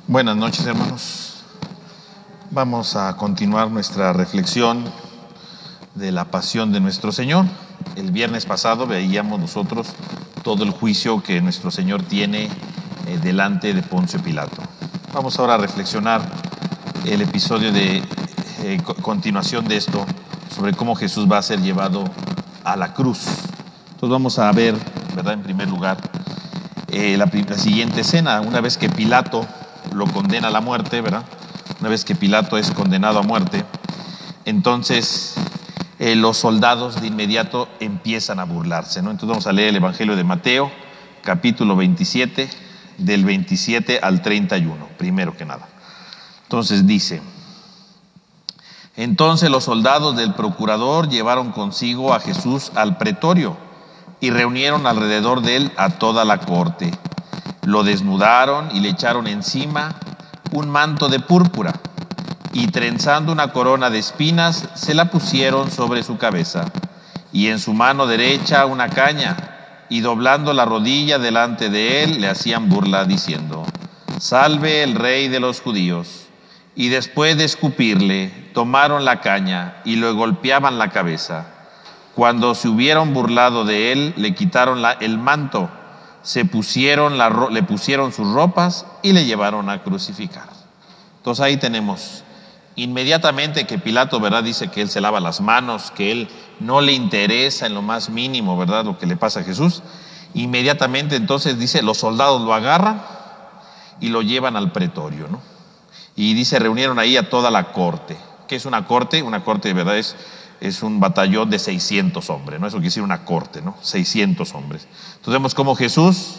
Buenas noches, hermanos. Vamos a continuar nuestra reflexión de la pasión de nuestro Señor. El viernes pasado veíamos nosotros todo el juicio que nuestro Señor tiene delante de Poncio Pilato. Vamos ahora a reflexionar el episodio de continuación de esto, sobre cómo Jesús va a ser llevado a la cruz. Entonces vamos a ver, ¿verdad?, en primer lugar, la siguiente escena. Una vez que Pilato lo condena a la muerte, ¿verdad? Una vez que Pilato es condenado a muerte, entonces los soldados de inmediato empiezan a burlarse, ¿no? Entonces vamos a leer el Evangelio de Mateo, capítulo 27, del 27 al 31, primero que nada. Entonces dice: entonces los soldados del procurador llevaron consigo a Jesús al pretorio y reunieron alrededor de él a toda la corte. Lo desnudaron y le echaron encima un manto de púrpura, y trenzando una corona de espinas se la pusieron sobre su cabeza, y en su mano derecha una caña, y doblando la rodilla delante de él le hacían burla diciendo: salve el rey de los judíos. Y después de escupirle, tomaron la caña y le golpeaban la cabeza. Cuando se hubieron burlado de él, le quitaron el manto, le pusieron sus ropas y le llevaron a crucificar. Entonces ahí tenemos inmediatamente que Pilato, ¿verdad?, dice que él se lava las manos, que él no le interesa en lo más mínimo, ¿verdad?, lo que le pasa a Jesús. Inmediatamente entonces dice, los soldados lo agarran y lo llevan al pretorio, ¿no? Y dice, reunieron ahí a toda la corte. ¿Qué es una corte? Una corte, de verdad, es un batallón de 600 hombres, ¿no? Eso quiere decir una corte, ¿no? 600 hombres. Entonces vemos cómo Jesús,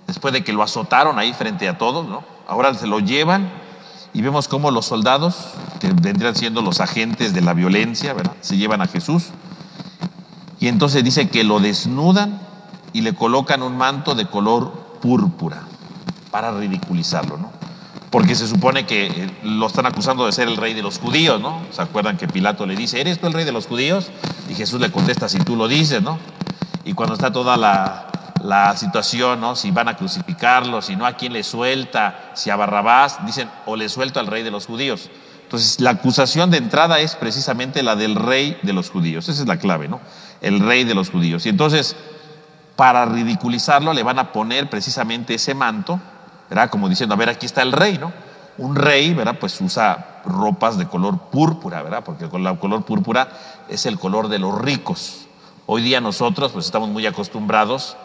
después de que lo azotaron ahí frente a todos, ¿no?, ahora se lo llevan, y vemos cómo los soldados, que vendrían siendo los agentes de la violencia, ¿verdad?, se llevan a Jesús. Y entonces dice que lo desnudan y le colocan un manto de color púrpura para ridiculizarlo, ¿no? Porque se supone que lo están acusando de ser el rey de los judíos, ¿no? ¿Se acuerdan que Pilato le dice, ¿eres tú el rey de los judíos? Y Jesús le contesta, si tú lo dices, ¿no? Y cuando está toda la situación, ¿no?, si van a crucificarlo, si no, ¿a quién le suelta? Si a Barrabás, dicen, o le suelto al rey de los judíos. Entonces la acusación de entrada es precisamente la del rey de los judíos. Esa es la clave, ¿no? El rey de los judíos. Y entonces, para ridiculizarlo, le van a poner precisamente ese manto, ¿verdad?, como diciendo, a ver, aquí está el rey, ¿no? Un rey, ¿verdad?, pues usa ropas de color púrpura, ¿verdad?, porque el color púrpura es el color de los ricos. Hoy día nosotros pues estamos muy acostumbrados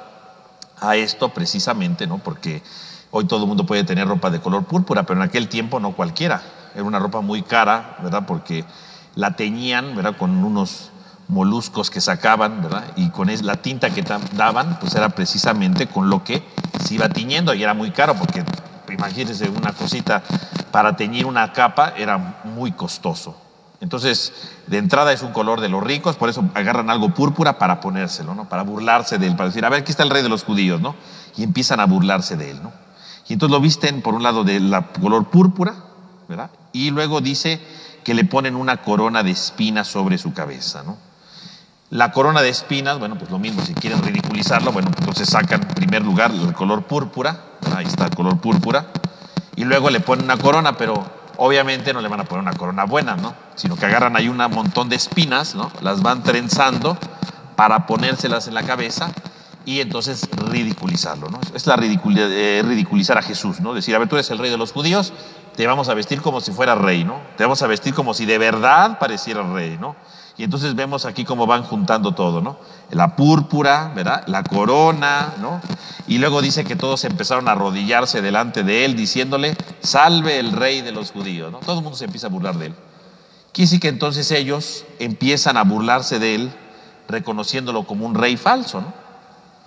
a esto precisamente, ¿no?, porque hoy todo el mundo puede tener ropa de color púrpura, pero en aquel tiempo no cualquiera. Era una ropa muy cara, ¿verdad?, porque la teñían, ¿verdad?, con unos moluscos que sacaban, ¿verdad?, y con la tinta que daban, pues era precisamente con lo que se iba tiñendo, y era muy caro, porque imagínense, una cosita para teñir una capa era muy costoso. Entonces, de entrada es un color de los ricos, por eso agarran algo púrpura para ponérselo, ¿no?, para burlarse de él, para decir, a ver, aquí está el rey de los judíos, ¿no?, y empiezan a burlarse de él, ¿no? Y entonces lo visten por un lado de la color púrpura, ¿verdad?, y luego dice que le ponen una corona de espinas sobre su cabeza, ¿no? La corona de espinas, bueno, pues lo mismo, si quieren ridiculizarlo, bueno, entonces sacan en primer lugar el color púrpura, ahí está el color púrpura, y luego le ponen una corona, pero obviamente no le van a poner una corona buena, ¿no?, sino que agarran ahí un montón de espinas, ¿no?, las van trenzando para ponérselas en la cabeza y entonces ridiculizarlo, ¿no? Es la ridiculizar a Jesús, ¿no? Decir, a ver, tú eres el rey de los judíos, te vamos a vestir como si fuera rey, ¿no? Te vamos a vestir como si de verdad pareciera rey, ¿no? Y entonces vemos aquí cómo van juntando todo, ¿no? La púrpura, ¿verdad?, la corona, ¿no? Y luego dice que todos empezaron a arrodillarse delante de él, diciéndole, salve el rey de los judíos, ¿no? Todo el mundo se empieza a burlar de él. Quiere decir que entonces ellos empiezan a burlarse de él, reconociéndolo como un rey falso, ¿no?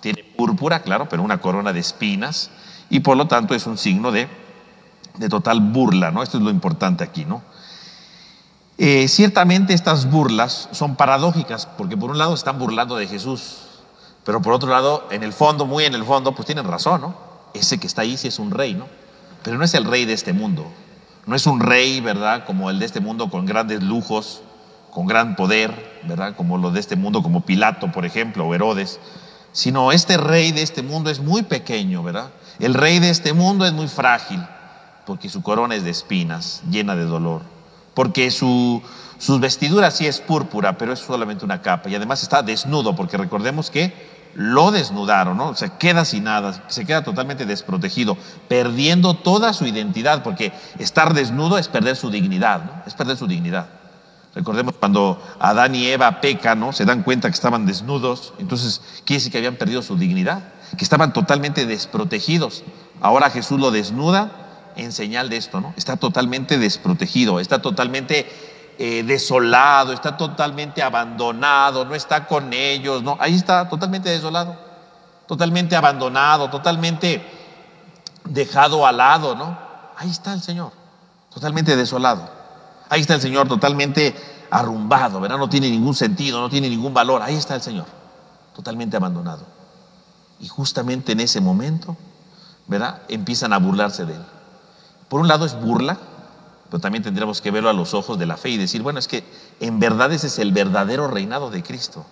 Tiene púrpura, claro, pero una corona de espinas, y por lo tanto es un signo de total burla, ¿no? Esto es lo importante aquí, ¿no? Ciertamente estas burlas son paradójicas, porque por un lado están burlando de Jesús, pero por otro lado, en el fondo, muy en el fondo, pues tienen razón, ¿no? Ese que está ahí sí es un rey, ¿no? Pero no es el rey de este mundo, no es un rey, ¿verdad?, como el de este mundo, con grandes lujos, con gran poder, ¿verdad?, como lo de este mundo, como Pilato, por ejemplo, o Herodes, sino este rey de este mundo es muy pequeño, ¿verdad? El rey de este mundo es muy frágil, porque su corona es de espinas, llena de dolor, porque sus vestiduras sí es púrpura, pero es solamente una capa, y además está desnudo, porque recordemos que lo desnudaron, ¿no? Se queda sin nada, se queda totalmente desprotegido, perdiendo toda su identidad, porque estar desnudo es perder su dignidad, ¿no? Es perder su dignidad. Recordemos cuando Adán y Eva pecan, ¿no? Se dan cuenta que estaban desnudos, entonces quiere decir que habían perdido su dignidad, que estaban totalmente desprotegidos. Ahora Jesús lo desnuda en señal de esto, ¿no? Está totalmente desprotegido, está totalmente desolado, está totalmente abandonado, no está con ellos, ¿no? Ahí está totalmente desolado, totalmente abandonado, totalmente dejado al lado, ¿no? Ahí está el Señor, totalmente desolado. Ahí está el Señor totalmente arrumbado, ¿verdad? No tiene ningún sentido, no tiene ningún valor. Ahí está el Señor, totalmente abandonado. Y justamente en ese momento, ¿verdad? Empiezan a burlarse de él. Por un lado es burla, pero también tendríamos que verlo a los ojos de la fe y decir, bueno, es que en verdad ese es el verdadero reinado de Cristo.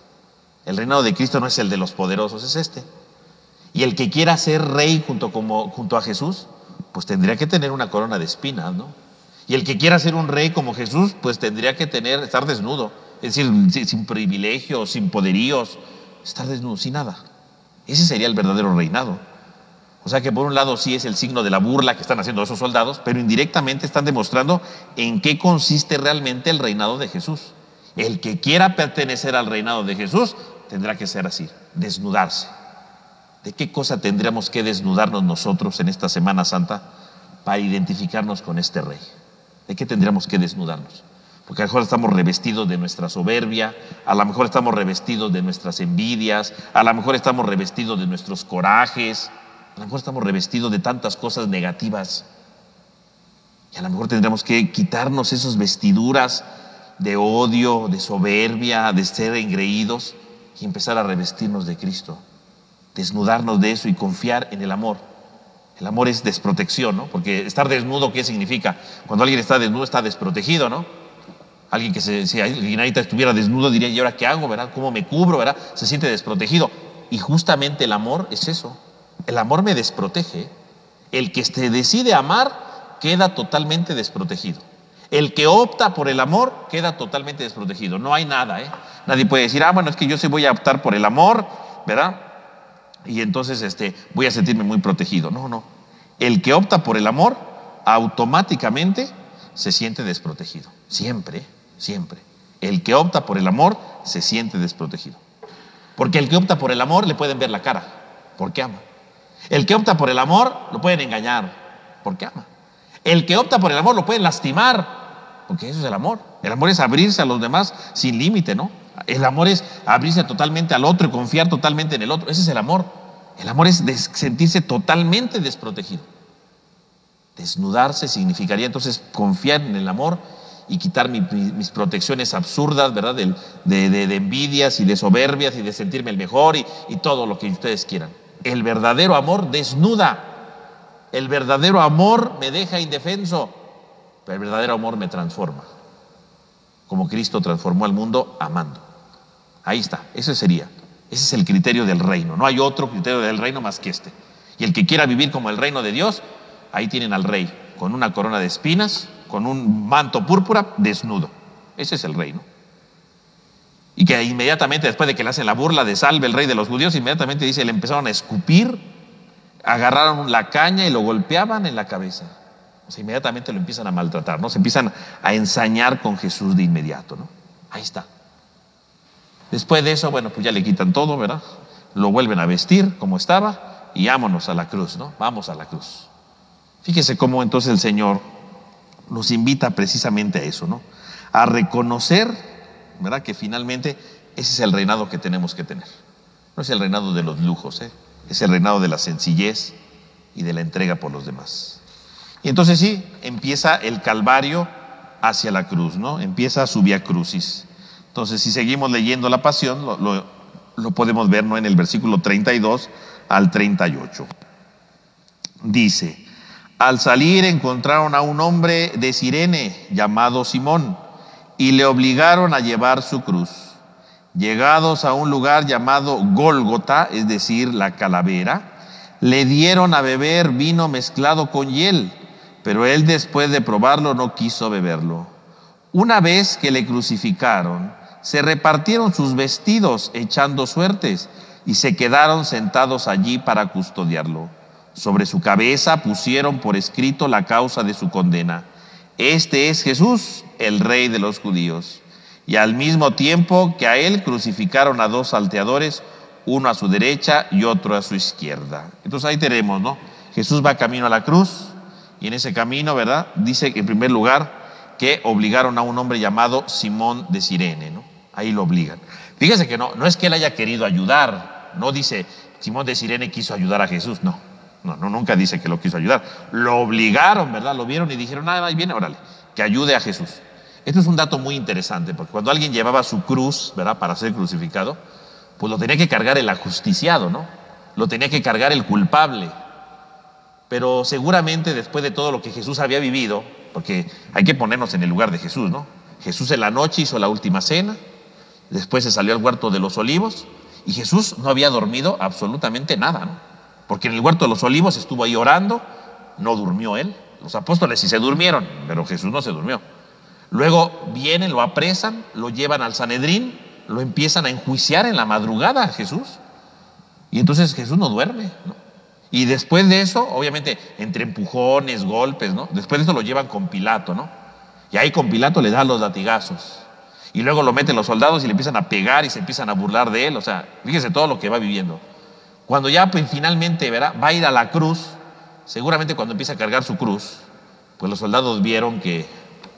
El reinado de Cristo no es el de los poderosos, es este. Y el que quiera ser rey junto a Jesús, pues tendría que tener una corona de espinas, ¿no? Y el que quiera ser un rey como Jesús, pues tendría que estar desnudo. Es decir, sin privilegios, sin poderíos, estar desnudo, sin nada. Ese sería el verdadero reinado. O sea que por un lado sí es el signo de la burla que están haciendo esos soldados, pero indirectamente están demostrando en qué consiste realmente el reinado de Jesús. El que quiera pertenecer al reinado de Jesús tendrá que ser así, desnudarse. ¿De qué cosa tendríamos que desnudarnos nosotros en esta Semana Santa para identificarnos con este rey? ¿De qué tendríamos que desnudarnos? Porque a lo mejor estamos revestidos de nuestra soberbia, a lo mejor estamos revestidos de nuestras envidias, a lo mejor estamos revestidos de nuestros corajes, a lo mejor estamos revestidos de tantas cosas negativas. Y a lo mejor tendríamos que quitarnos esas vestiduras de odio, de soberbia, de ser engreídos y empezar a revestirnos de Cristo. Desnudarnos de eso y confiar en el amor. El amor es desprotección, ¿no? Porque estar desnudo, ¿qué significa? Cuando alguien está desnudo, está desprotegido, ¿no? Alguien que si alguien ahorita estuviera desnudo diría, ¿y ahora qué hago, verdad? ¿Cómo me cubro, verdad? Se siente desprotegido. Y justamente el amor es eso. El amor me desprotege. El que se decide amar queda totalmente desprotegido. El que opta por el amor queda totalmente desprotegido. No hay nada, ¿eh? Nadie puede decir, bueno, es que yo sí voy a optar por el amor, ¿verdad? Y entonces voy a sentirme muy protegido. No, no. El que opta por el amor automáticamente se siente desprotegido. Siempre, siempre. El que opta por el amor se siente desprotegido. Porque el que opta por el amor le pueden ver la cara, porque ama. El que opta por el amor lo pueden engañar, porque ama. El que opta por el amor lo pueden lastimar, porque eso es el amor. El amor es abrirse a los demás sin límite, ¿no? El amor es abrirse totalmente al otro y confiar totalmente en el otro. Ese es el amor. El amor es sentirse totalmente desprotegido. Desnudarse significaría entonces confiar en el amor y quitar mis protecciones absurdas, ¿verdad? De envidias y de soberbias y de sentirme el mejor y todo lo que ustedes quieran. El verdadero amor desnuda. El verdadero amor me deja indefenso, pero el verdadero amor me transforma. Como Cristo transformó al mundo amando. Ahí está, ese es el criterio del reino. No hay otro criterio del reino más que este. Y el que quiera vivir como el reino de Dios, ahí tienen al rey, con una corona de espinas, con un manto púrpura, desnudo. Ese es el reino. Y que inmediatamente después de que le hacen la burla de salve el rey de los judíos, inmediatamente dice, le empezaron a escupir, agarraron la caña y lo golpeaban en la cabeza. O sea, inmediatamente lo empiezan a maltratar, ¿no? Se empiezan a ensañar con Jesús de inmediato, ¿no? Ahí está. Después de eso, bueno, pues ya le quitan todo, ¿verdad? Lo vuelven a vestir como estaba y vámonos a la cruz, ¿no? Vamos a la cruz. Fíjese cómo entonces el Señor nos invita precisamente a eso, ¿no? A reconocer, ¿verdad? Que finalmente ese es el reinado que tenemos que tener. No es el reinado de los lujos, ¿eh? Es el reinado de la sencillez y de la entrega por los demás. Y entonces sí, empieza el Calvario hacia la cruz, ¿no? Empieza su Vía Crucis. Entonces, si seguimos leyendo la pasión, lo podemos ver, ¿no? En el versículo 32 al 38. Dice, al salir encontraron a un hombre de Cirene llamado Simón y le obligaron a llevar su cruz. Llegados a un lugar llamado Gólgota, es decir, la calavera, le dieron a beber vino mezclado con hiel, pero él, después de probarlo, no quiso beberlo. Una vez que le crucificaron, se repartieron sus vestidos echando suertes y se quedaron sentados allí para custodiarlo. Sobre su cabeza pusieron por escrito la causa de su condena: este es Jesús, el Rey de los judíos. Y al mismo tiempo que a él crucificaron a dos salteadores, uno a su derecha y otro a su izquierda. Entonces ahí tenemos, ¿no? Jesús va camino a la cruz y en ese camino, ¿verdad? Dice que en primer lugar que obligaron a un hombre llamado Simón de Cirene, ¿no? Ahí lo obligan. Fíjese que no es que él haya querido ayudar, no dice Simón de Cirene quiso ayudar a Jesús, no, nunca dice que lo quiso ayudar. Lo obligaron, ¿verdad? Lo vieron y dijeron, ahí viene, órale, que ayude a Jesús. Esto es un dato muy interesante, porque cuando alguien llevaba su cruz, ¿verdad?, para ser crucificado, pues lo tenía que cargar el ajusticiado, ¿no? Lo tenía que cargar el culpable. Pero seguramente después de todo lo que Jesús había vivido, porque hay que ponernos en el lugar de Jesús, ¿no? Jesús en la noche hizo la última cena, después se salió al huerto de los olivos, y Jesús no había dormido absolutamente nada, ¿no? Porque en el huerto de los olivos estuvo ahí orando, no durmió él. Los apóstoles sí se durmieron, pero Jesús no se durmió. Luego vienen, lo apresan, lo llevan al Sanedrín, lo empiezan a enjuiciar en la madrugada a Jesús. Y entonces Jesús no duerme, ¿no? Y después de eso, obviamente, entre empujones, golpes, ¿no? Después de eso lo llevan con Pilato, ¿no? Y ahí con Pilato le dan los latigazos. Y luego lo meten los soldados y le empiezan a pegar y se empiezan a burlar de él. O sea, fíjese todo lo que va viviendo. Cuando ya pues, finalmente, ¿verdad?, va a ir a la cruz, seguramente cuando empieza a cargar su cruz, pues los soldados vieron que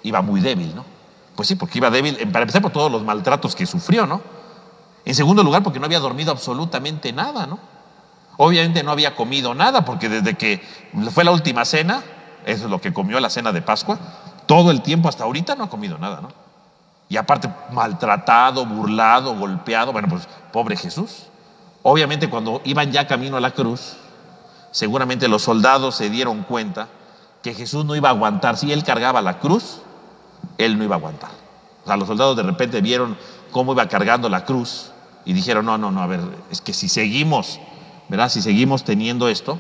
iba muy débil, ¿no? Pues sí, porque iba débil, para empezar por todos los maltratos que sufrió, ¿no? En segundo lugar, porque no había dormido absolutamente nada, ¿no? Obviamente no había comido nada, porque desde que fue la última cena, eso es lo que comió la cena de Pascua, todo el tiempo hasta ahorita no ha comido nada, ¿no? Y aparte maltratado, burlado, golpeado, bueno, pues pobre Jesús. Obviamente cuando iban ya camino a la cruz, seguramente los soldados se dieron cuenta que Jesús no iba a aguantar. Si él cargaba la cruz, él no iba a aguantar. O sea, los soldados de repente vieron cómo iba cargando la cruz y dijeron, no, a ver, es que si seguimos, ¿verdad? Si seguimos teniendo esto,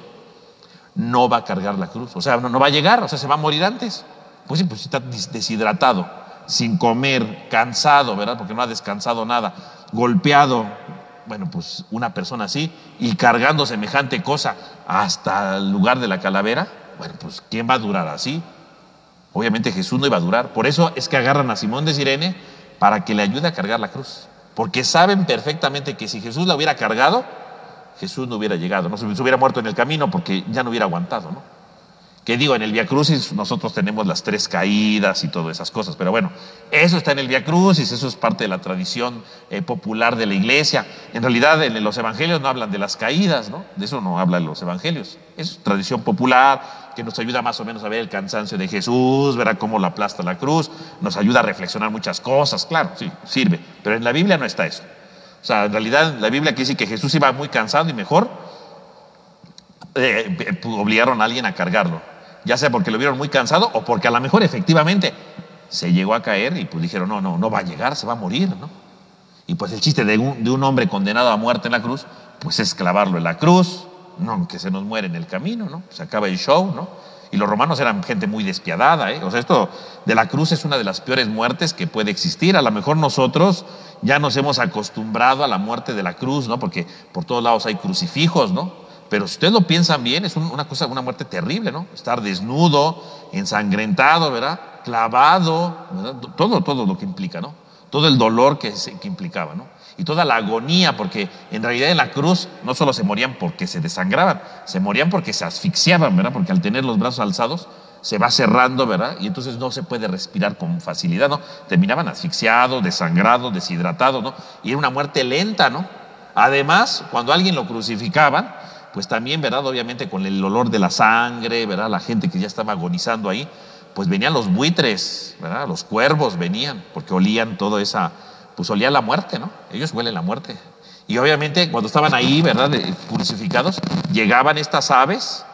no va a cargar la cruz. O sea, no va a llegar, o sea, se va a morir antes. Pues sí, pues está deshidratado, sin comer, cansado, ¿verdad? Porque no ha descansado nada, golpeado. Bueno, pues una persona así y cargando semejante cosa hasta el lugar de la calavera, bueno, pues ¿quién va a durar así? Obviamente Jesús no iba a durar. Por eso es que agarran a Simón de Cirene para que le ayude a cargar la cruz. Porque saben perfectamente que si Jesús la hubiera cargado, Jesús no hubiera llegado, no se hubiera muerto en el camino porque ya no hubiera aguantado, ¿no? Que digo, en el Vía Crucis nosotros tenemos las 3 caídas y todas esas cosas, pero bueno, eso está en el Vía Crucis, eso es parte de la tradición popular de la iglesia. En realidad en los evangelios no hablan de las caídas, ¿no? De eso no hablan los evangelios. Es tradición popular que nos ayuda más o menos a ver el cansancio de Jesús, ver cómo lo aplasta la cruz, nos ayuda a reflexionar muchas cosas, claro, sí, sirve, pero en la Biblia no está eso. O sea, en realidad la Biblia quiere decir que Jesús iba muy cansado y mejor obligaron a alguien a cargarlo, ya sea porque lo vieron muy cansado o porque a lo mejor efectivamente se llegó a caer y pues dijeron, no va a llegar, se va a morir, ¿no? Y pues el chiste de un hombre condenado a muerte en la cruz, pues es clavarlo en la cruz, no que se nos muere en el camino, ¿no? Se acaba el show, ¿no? Y los romanos eran gente muy despiadada, ¿eh? O sea, esto de la cruz es una de las peores muertes que puede existir. A lo mejor nosotros ya nos hemos acostumbrado a la muerte de la cruz, ¿no? Porque por todos lados hay crucifijos, ¿no? Pero si ustedes lo piensan bien, es una muerte terrible, ¿no? Estar desnudo, ensangrentado, ¿verdad? Clavado, ¿verdad? Todo lo que implica, ¿no? Todo el dolor que implicaba, ¿no? Y toda la agonía, porque en realidad en la cruz no solo se morían porque se desangraban, se morían porque se asfixiaban, ¿verdad? Porque al tener los brazos alzados se va cerrando, ¿verdad? Y entonces no se puede respirar con facilidad, ¿no? Terminaban asfixiados, desangrados, deshidratados, ¿no? Y era una muerte lenta, ¿no? Además, cuando a alguien lo crucificaban, pues también, ¿verdad? Obviamente con el olor de la sangre, ¿verdad? La gente que ya estaba agonizando ahí, pues venían los buitres, ¿verdad? Los cuervos venían, porque olían toda esa, pues olía la muerte, ¿no? Ellos huelen la muerte. Y obviamente cuando estaban ahí, ¿verdad? Crucificados, llegaban estas aves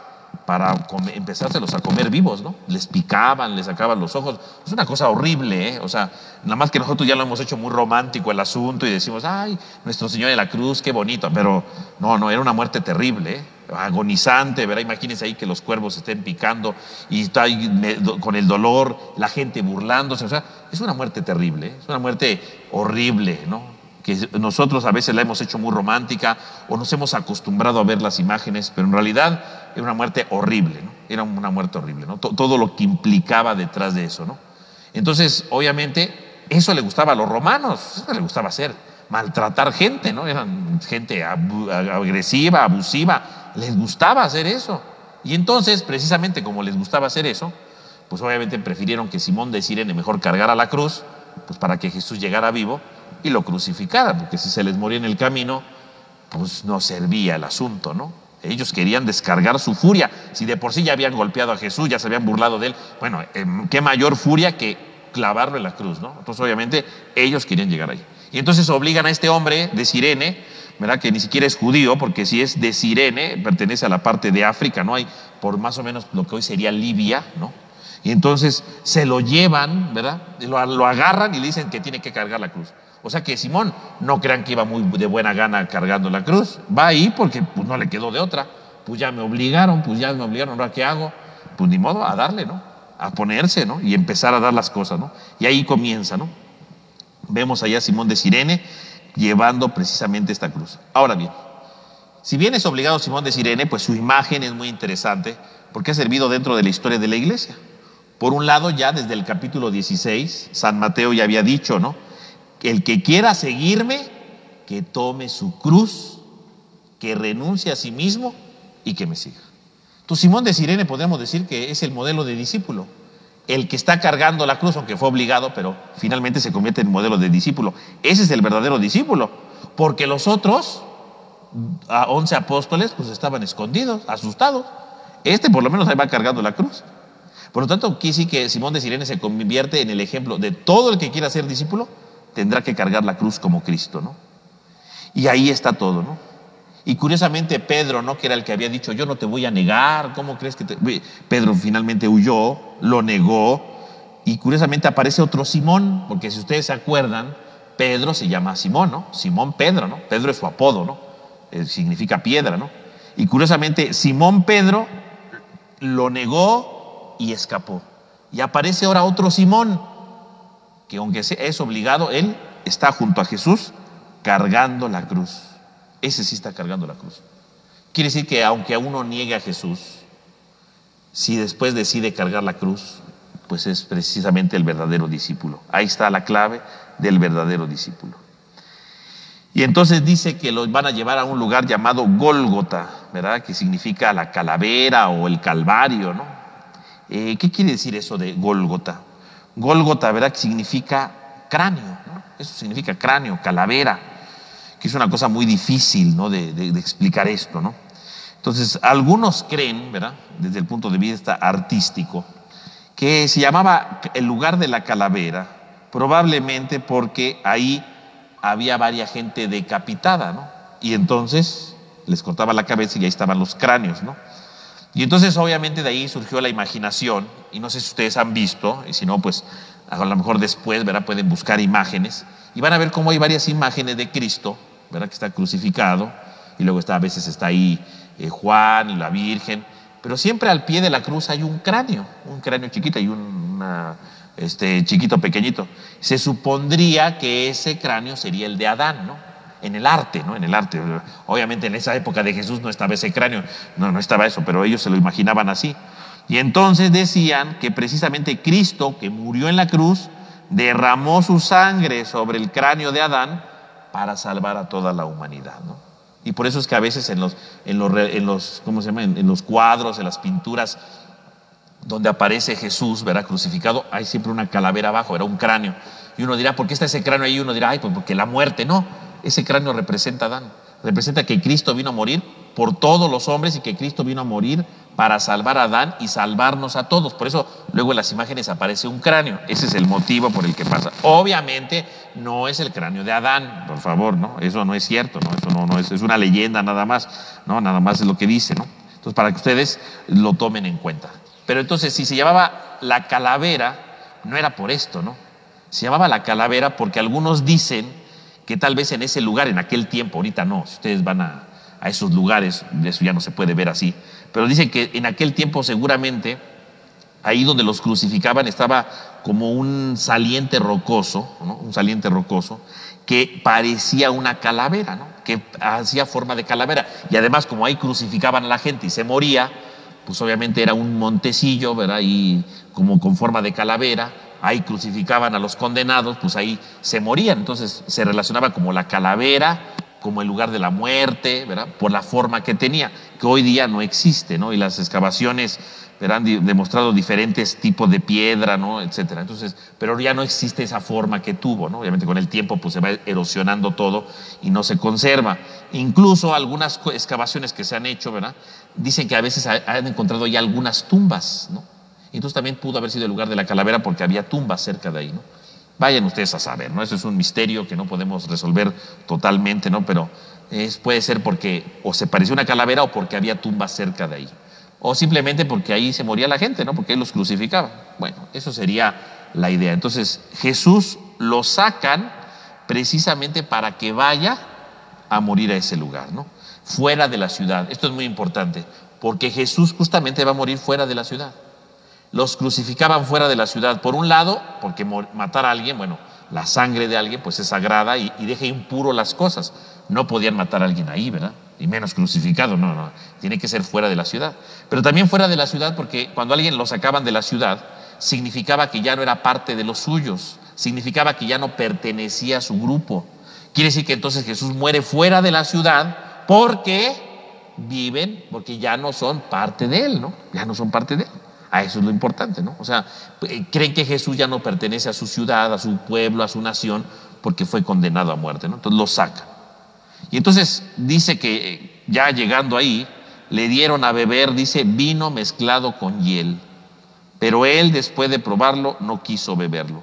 empezárselos a comer vivos, ¿no? Les picaban, les sacaban los ojos. Es una cosa horrible, ¿eh? O sea, nada más que nosotros ya lo hemos hecho muy romántico el asunto y decimos, ay, nuestro Señor de la cruz, qué bonito. Pero no, era una muerte terrible, ¿eh? Agonizante, ¿verdad? Imagínense ahí que los cuervos estén picando y está ahí con el dolor, la gente burlándose. O sea, es una muerte terrible, ¿eh? Es una muerte horrible, ¿no? Que nosotros a veces la hemos hecho muy romántica o nos hemos acostumbrado a ver las imágenes, pero en realidad era una muerte horrible, ¿no? Era una muerte horrible, ¿no? Todo lo que implicaba detrás de eso, ¿no? Entonces, obviamente, eso le gustaba a los romanos, eso le gustaba hacer, maltratar gente, ¿no? Eran gente agresiva, abusiva, les gustaba hacer eso. Y entonces, precisamente como les gustaba hacer eso, pues obviamente prefirieron que Simón de Cirene mejor cargara la cruz, pues para que Jesús llegara vivo y lo crucificara, porque si se les moría en el camino, pues no servía el asunto, ¿no? Ellos querían descargar su furia. Si de por sí ya habían golpeado a Jesús, ya se habían burlado de él, bueno, qué mayor furia que clavarlo en la cruz, ¿no? Entonces obviamente ellos querían llegar ahí. Y entonces obligan a este hombre de Cirene, ¿verdad? Que ni siquiera es judío, porque si es de Cirene, pertenece a la parte de África, ¿no? Hay por más o menos lo que hoy sería Libia, ¿no? Y entonces se lo llevan, ¿verdad? Lo agarran y le dicen que tiene que cargar la cruz. O sea que Simón, no crean que iba muy de buena gana cargando la cruz. Va ahí porque pues, no le quedó de otra. Pues ya me obligaron, ¿ahora qué hago? Pues ni modo, a darle, ¿no? A ponerse, ¿no? Y empezar a dar las cosas, ¿no? Y ahí comienza, ¿no? Vemos allá a Simón de Cirene llevando precisamente esta cruz. Ahora bien, si bien es obligado Simón de Cirene, pues su imagen es muy interesante porque ha servido dentro de la historia de la iglesia. Por un lado, ya desde el capítulo 16, San Mateo ya había dicho, ¿no? El que quiera seguirme, que tome su cruz, que renuncie a sí mismo y que me siga. Entonces, Simón de Cirene podemos decir que es el modelo de discípulo. El que está cargando la cruz, aunque fue obligado, pero finalmente se convierte en modelo de discípulo. Ese es el verdadero discípulo, porque los otros 11 apóstoles pues estaban escondidos, asustados. Este por lo menos ahí va cargando la cruz. Por lo tanto, aquí sí que Simón de Cirene se convierte en el ejemplo de todo el que quiera ser discípulo, tendrá que cargar la cruz como Cristo, ¿no? Y ahí está todo, ¿no? Y curiosamente Pedro, ¿no? Que era el que había dicho, yo no te voy a negar, ¿cómo crees que te...? Pedro finalmente huyó, lo negó, y curiosamente aparece otro Simón, porque si ustedes se acuerdan, Pedro se llama Simón, ¿no? Simón Pedro, ¿no? Pedro es su apodo, ¿no? Significa piedra, ¿no? Y curiosamente Simón Pedro lo negó y escapó. Y aparece ahora otro Simón, que aunque es obligado, él está junto a Jesús cargando la cruz. Ese sí está cargando la cruz. Quiere decir que aunque uno niegue a Jesús, si después decide cargar la cruz, pues es precisamente el verdadero discípulo. Ahí está la clave del verdadero discípulo. Y entonces dice que los van a llevar a un lugar llamado Gólgota, ¿verdad? Que significa la calavera o el calvario, ¿no? ¿Qué quiere decir eso de Gólgota? Gólgota, ¿verdad? Que significa cráneo, ¿no? Eso significa cráneo, calavera, que es una cosa muy difícil, ¿no? de explicar esto, ¿no? Entonces, algunos creen, ¿verdad? Desde el punto de vista artístico, que se llamaba el lugar de la calavera, probablemente porque ahí había varias gente decapitada, ¿no? Y entonces les cortaba la cabeza y ahí estaban los cráneos, ¿no? Y entonces obviamente de ahí surgió la imaginación, y no sé si ustedes han visto, y si no, pues a lo mejor después, ¿verdad? Pueden buscar imágenes, y van a ver cómo hay varias imágenes de Cristo, ¿verdad? Que está crucificado, y luego a veces está ahí Juan y la Virgen, pero siempre al pie de la cruz hay un cráneo chiquito y chiquito pequeñito. Se supondría que ese cráneo sería el de Adán, ¿no? En el arte, ¿no? En el arte. Obviamente en esa época de Jesús no estaba ese cráneo, no estaba eso, pero ellos se lo imaginaban así. Y entonces decían que precisamente Cristo, que murió en la cruz, derramó su sangre sobre el cráneo de Adán para salvar a toda la humanidad, ¿no? Y por eso es que a veces en los ¿cómo se llama? En los cuadros, en las pinturas donde aparece Jesús, ¿verdad? Crucificado, hay siempre una calavera abajo, era un cráneo. Y uno dirá, ¿por qué está ese cráneo ahí? Y uno dirá, ay, pues porque la muerte. No, ese cráneo representa a Adán, representa que Cristo vino a morir por todos los hombres y que Cristo vino a morir para salvar a Adán y salvarnos a todos. Por eso luego en las imágenes aparece un cráneo. Ese es el motivo por el que pasa. Obviamente no es el cráneo de Adán, por favor, ¿no? Eso no es cierto, ¿no? Eso no es una leyenda nada más, ¿no? Nada más es lo que dice, ¿no? Entonces, para que ustedes lo tomen en cuenta. Pero entonces, si se llamaba la calavera, no era por esto, ¿no? Se llamaba la calavera porque algunos dicen que tal vez en ese lugar, en aquel tiempo, ahorita no, si ustedes van a esos lugares, eso ya no se puede ver así, pero dicen que en aquel tiempo seguramente, ahí donde los crucificaban estaba como un saliente rocoso, ¿no? Un saliente rocoso que parecía una calavera, ¿no? Que hacía forma de calavera. Y además, como ahí crucificaban a la gente y se moría, pues obviamente era un montecillo, ¿verdad? Y como con forma de calavera, ahí crucificaban a los condenados, pues ahí se morían. Entonces se relacionaba como la calavera, como el lugar de la muerte, ¿verdad? Por la forma que tenía, que hoy día no existe, ¿no? Y las excavaciones han demostrado diferentes tipos de piedra, ¿no? Etcétera. Entonces, pero ya no existe esa forma que tuvo, ¿no? Obviamente con el tiempo pues se va erosionando todo y no se conserva. Incluso algunas excavaciones que se han hecho, ¿verdad? Dicen que a veces han encontrado ya algunas tumbas, ¿no? Entonces también pudo haber sido el lugar de la calavera porque había tumbas cerca de ahí, ¿no? Vayan ustedes a saber, ¿no? Eso es un misterio que no podemos resolver totalmente, ¿no? Pero puede ser porque o se pareció una calavera o porque había tumbas cerca de ahí. O simplemente porque ahí se moría la gente, ¿no? Porque ahí los crucificaban. Bueno, eso sería la idea. Entonces, Jesús lo sacan precisamente para que vaya a morir a ese lugar, ¿no? Fuera de la ciudad. Esto es muy importante, porque Jesús justamente va a morir fuera de la ciudad. Los crucificaban fuera de la ciudad, por un lado, porque matar a alguien, bueno, la sangre de alguien pues es sagrada y deja impuro las cosas. No podían matar a alguien ahí, ¿verdad? Y menos crucificado, no, tiene que ser fuera de la ciudad. Pero también fuera de la ciudad porque cuando alguien lo sacaban de la ciudad, significaba que ya no era parte de los suyos, significaba que ya no pertenecía a su grupo. Quiere decir que entonces Jesús muere fuera de la ciudad porque porque ya no son parte de él, ¿no? Ya no son parte de él. A eso es lo importante, ¿no? O sea, creen que Jesús ya no pertenece a su ciudad, a su pueblo, a su nación, porque fue condenado a muerte, ¿no? Entonces lo sacan. Y entonces dice que ya llegando ahí, le dieron a beber, dice, vino mezclado con hiel. Pero él, después de probarlo, no quiso beberlo.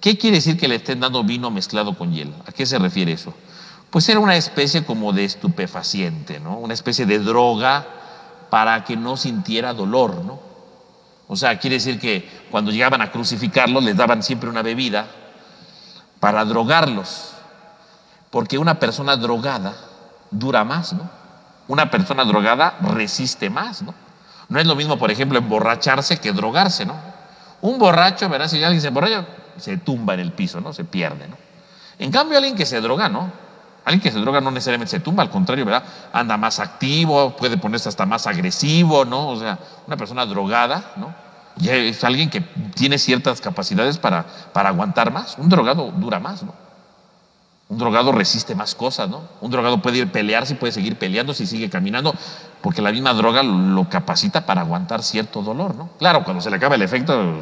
¿Qué quiere decir que le estén dando vino mezclado con hiel? ¿A qué se refiere eso? Pues era una especie como de estupefaciente, ¿no? Una especie de droga para que no sintiera dolor, ¿no? O sea, quiere decir que cuando llegaban a crucificarlos les daban siempre una bebida para drogarlos, porque una persona drogada dura más, ¿no? Una persona drogada resiste más, ¿no? No es lo mismo, por ejemplo, emborracharse que drogarse, ¿no? Un borracho, ¿verdad? Si alguien se emborracha, se tumba en el piso, ¿no? Se pierde, ¿no? En cambio, alguien que se droga, ¿no? Alguien que se droga no necesariamente se tumba, al contrario, ¿verdad? Anda más activo, puede ponerse hasta más agresivo, ¿no? O sea, una persona drogada, ¿no? Y es alguien que tiene ciertas capacidades para aguantar más. Un drogado dura más, ¿no? Un drogado resiste más cosas, ¿no? Un drogado puede ir a pelearse, puede seguir peleando si sigue caminando, porque la misma droga lo capacita para aguantar cierto dolor, ¿no? Claro, cuando se le acaba el efecto,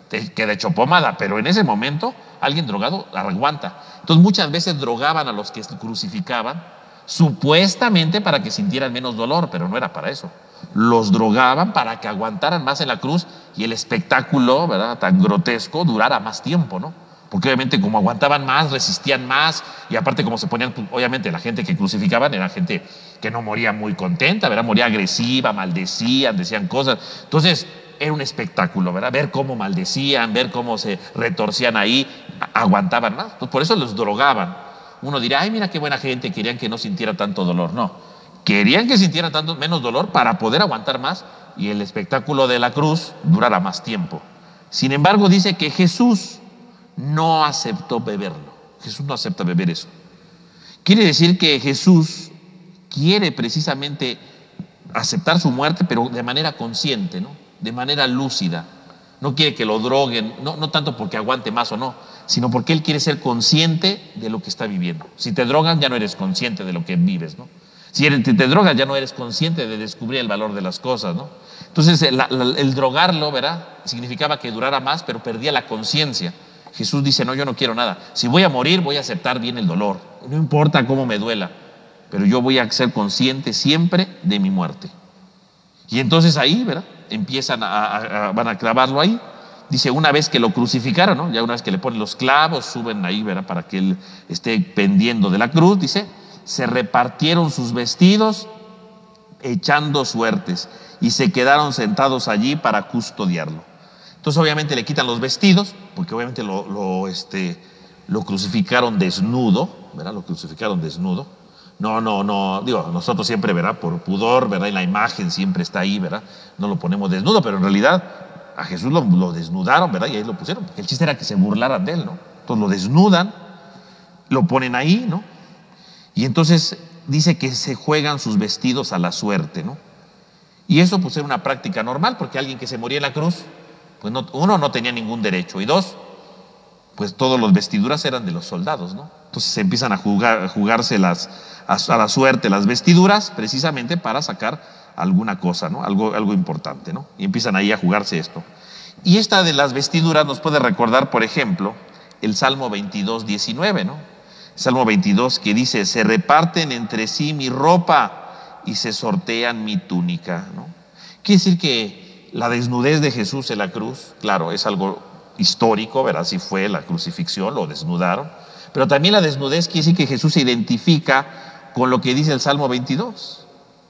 te queda hecho pomada, pero en ese momento alguien drogado aguanta. Entonces muchas veces drogaban a los que crucificaban, supuestamente para que sintieran menos dolor, pero no era para eso. Los drogaban para que aguantaran más en la cruz y el espectáculo, ¿verdad?, tan grotesco durara más tiempo, ¿no? Porque obviamente como aguantaban más, resistían más, y aparte como se ponían, obviamente la gente que crucificaban era gente que no moría muy contenta, ¿verdad? Moría agresiva, maldecían, decían cosas. Entonces era un espectáculo, ¿verdad? Ver cómo maldecían, ver cómo se retorcían ahí, aguantaban más. Entonces, por eso los drogaban. Uno dirá, ay, mira qué buena gente, querían que no sintiera tanto dolor. No, querían que sintiera menos dolor para poder aguantar más y el espectáculo de la cruz durara más tiempo. Sin embargo, dice que Jesús no aceptó beberlo. Jesús no acepta beber eso. Quiere decir que Jesús quiere precisamente aceptar su muerte, pero de manera consciente, ¿no? De manera lúcida. No quiere que lo droguen, no tanto porque aguante más o no, sino porque él quiere ser consciente de lo que está viviendo. Si te drogan, ya no eres consciente de lo que vives, ¿no? Si te drogas, ya no eres consciente de descubrir el valor de las cosas, ¿no? Entonces, el drogarlo, ¿verdad?, significaba que durara más, pero perdía la conciencia. Jesús dice, no, yo no quiero nada. Si voy a morir, voy a aceptar bien el dolor. No importa cómo me duela, pero yo voy a ser consciente siempre de mi muerte. Y entonces ahí, ¿verdad?, empiezan van a clavarlo ahí. Dice, una vez que lo crucificaron, ¿no?, ya una vez que le ponen los clavos, suben ahí, ¿verdad?, para que él esté pendiendo de la cruz, dice, se repartieron sus vestidos echando suertes, y se quedaron sentados allí para custodiarlo. Entonces obviamente le quitan los vestidos, porque obviamente lo crucificaron desnudo, ¿verdad? Lo crucificaron desnudo. No, digo, nosotros siempre, ¿verdad? Por pudor, ¿verdad? Y la imagen siempre está ahí, ¿verdad? No lo ponemos desnudo, pero en realidad a Jesús lo desnudaron, ¿verdad? Y ahí lo pusieron. El chiste era que se burlaran de él, ¿no? Entonces lo desnudan, lo ponen ahí, ¿no? Y entonces dice que se juegan sus vestidos a la suerte, ¿no? Y eso pues era una práctica normal, porque alguien que se moría en la cruz, pues uno, no tenía ningún derecho, y dos, pues todas las vestiduras eran de los soldados, ¿no? Entonces se empiezan a jugarse a la suerte las vestiduras, precisamente para sacar alguna cosa, ¿no? Algo importante, ¿no? Y empiezan ahí a jugarse esto. Y esta de las vestiduras nos puede recordar, por ejemplo, el Salmo 22, 19, ¿no? Salmo 22, que dice: se reparten entre sí mi ropa y se sortean mi túnica, ¿no? Quiere decir que la desnudez de Jesús en la cruz, claro, es algo histórico, ¿verdad? Así fue la crucifixión, lo desnudaron. Pero también la desnudez quiere decir que Jesús se identifica con lo que dice el Salmo 22.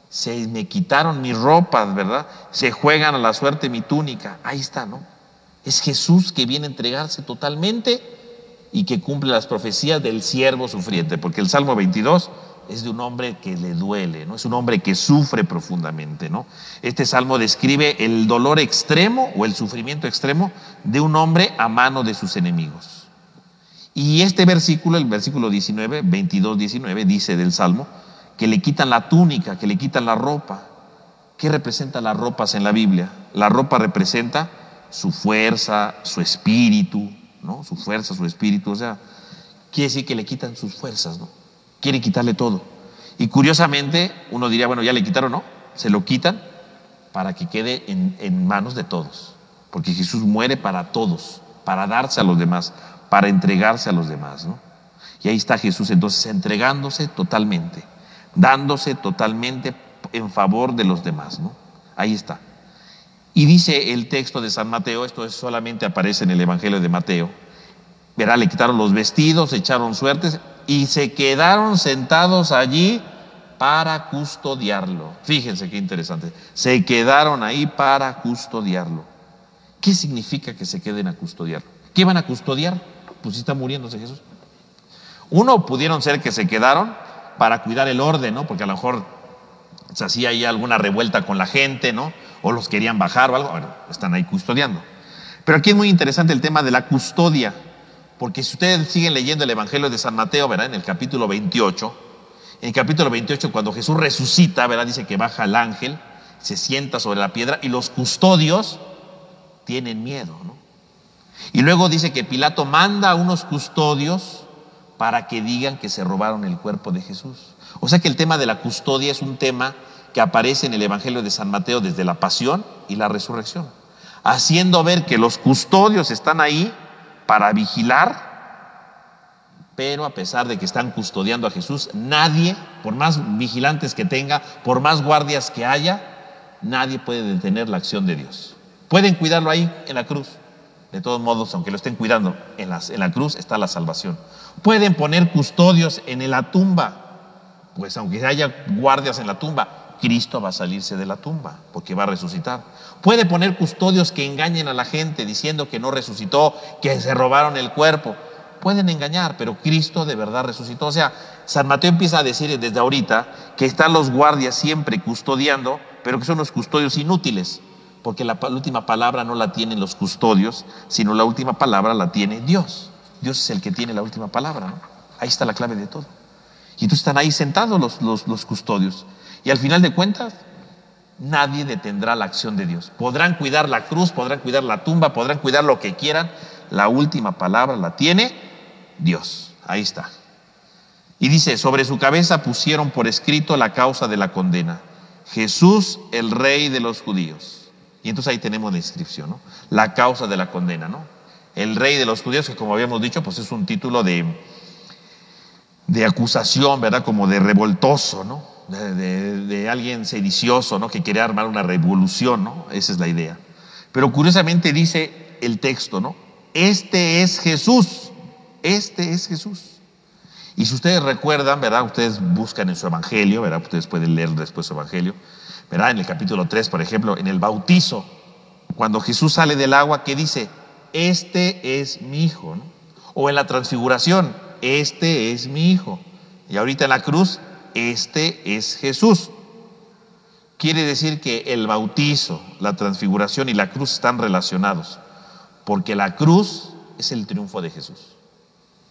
Se me quitaron mis ropas, ¿verdad? Se juegan a la suerte mi túnica. Ahí está, ¿no? Es Jesús que viene a entregarse totalmente y que cumple las profecías del siervo sufriente, porque el Salmo 22 es de un hombre que le duele, ¿no? Es un hombre que sufre profundamente, ¿no? Este salmo describe el dolor extremo o el sufrimiento extremo de un hombre a mano de sus enemigos. Y este versículo, el versículo 19, 22, 19, dice del salmo que le quitan la túnica, que le quitan la ropa. ¿Qué representa las ropas en la Biblia? La ropa representa su fuerza, su espíritu, ¿no? Su fuerza, su espíritu, o sea, quiere decir que le quitan sus fuerzas, ¿no? Quieren quitarle todo. Y curiosamente, uno diría, bueno, ya le quitaron, ¿no? Se lo quitan para que quede en manos de todos. Porque Jesús muere para todos, para darse a los demás, para entregarse a los demás, ¿no? Y ahí está Jesús entonces entregándose totalmente, dándose totalmente en favor de los demás, ¿no? Ahí está. Y dice el texto de San Mateo, esto solamente aparece en el Evangelio de Mateo, verá, le quitaron los vestidos, echaron suertes y se quedaron sentados allí para custodiarlo. Fíjense qué interesante. Se quedaron ahí para custodiarlo. ¿Qué significa que se queden a custodiarlo? ¿Qué van a custodiar? Pues si está muriéndose Jesús. Uno, pudieron ser que se quedaron para cuidar el orden, ¿no? Porque a lo mejor se hacía ahí alguna revuelta con la gente, ¿no? O los querían bajar o algo. Bueno, están ahí custodiando. Pero aquí es muy interesante el tema de la custodia. Porque si ustedes siguen leyendo el Evangelio de San Mateo, ¿verdad? En el capítulo 28, cuando Jesús resucita, ¿verdad? Dice que baja el ángel, se sienta sobre la piedra y los custodios tienen miedo, ¿no? Y luego dice que Pilato manda a unos custodios para que digan que se robaron el cuerpo de Jesús. O sea que el tema de la custodia es un tema que aparece en el Evangelio de San Mateo desde la pasión y la resurrección, haciendo ver que los custodios están ahí para vigilar, pero a pesar de que están custodiando a Jesús, nadie, por más vigilantes que tenga, por más guardias que haya, nadie puede detener la acción de Dios. Pueden cuidarlo ahí en la cruz. De todos modos, aunque lo estén cuidando, en la cruz está la salvación. Pueden poner custodios en la tumba, pues aunque haya guardias en la tumba, Cristo va a salirse de la tumba porque va a resucitar. Puede poner custodios que engañen a la gente diciendo que no resucitó, que se robaron el cuerpo. Pueden engañar, pero Cristo de verdad resucitó. O sea, San Mateo empieza a decir desde ahorita que están los guardias siempre custodiando, pero que son los custodios inútiles, porque la última palabra no la tienen los custodios, sino la última palabra la tiene Dios. Dios es el que tiene la última palabra, ¿no? Ahí está la clave de todo. Y entonces están ahí sentados los custodios. Y al final de cuentas, nadie detendrá la acción de Dios. Podrán cuidar la cruz, podrán cuidar la tumba, podrán cuidar lo que quieran. La última palabra la tiene Dios. Ahí está. Y dice, sobre su cabeza pusieron por escrito la causa de la condena: Jesús, el Rey de los judíos. Y entonces ahí tenemos la inscripción, ¿no? La causa de la condena, ¿no? El Rey de los judíos, que como habíamos dicho, pues es un título de acusación, ¿verdad? Como de revoltoso, ¿no? De alguien sedicioso, ¿no? Que quiere armar una revolución, ¿no? Esa es la idea. Pero curiosamente dice el texto, ¿no? Este es Jesús. Este es Jesús. Y si ustedes recuerdan, ¿verdad? Ustedes buscan en su evangelio, ¿verdad? Ustedes pueden leer después su evangelio. ¿verdad? En el capítulo 3, por ejemplo, en el bautizo, cuando Jesús sale del agua, ¿qué dice? Este es mi hijo, ¿no? O en la transfiguración, este es mi hijo. Y ahorita en la cruz, este es Jesús. Quiere decir que el bautizo, la transfiguración y la cruz están relacionados, porque la cruz es el triunfo de Jesús.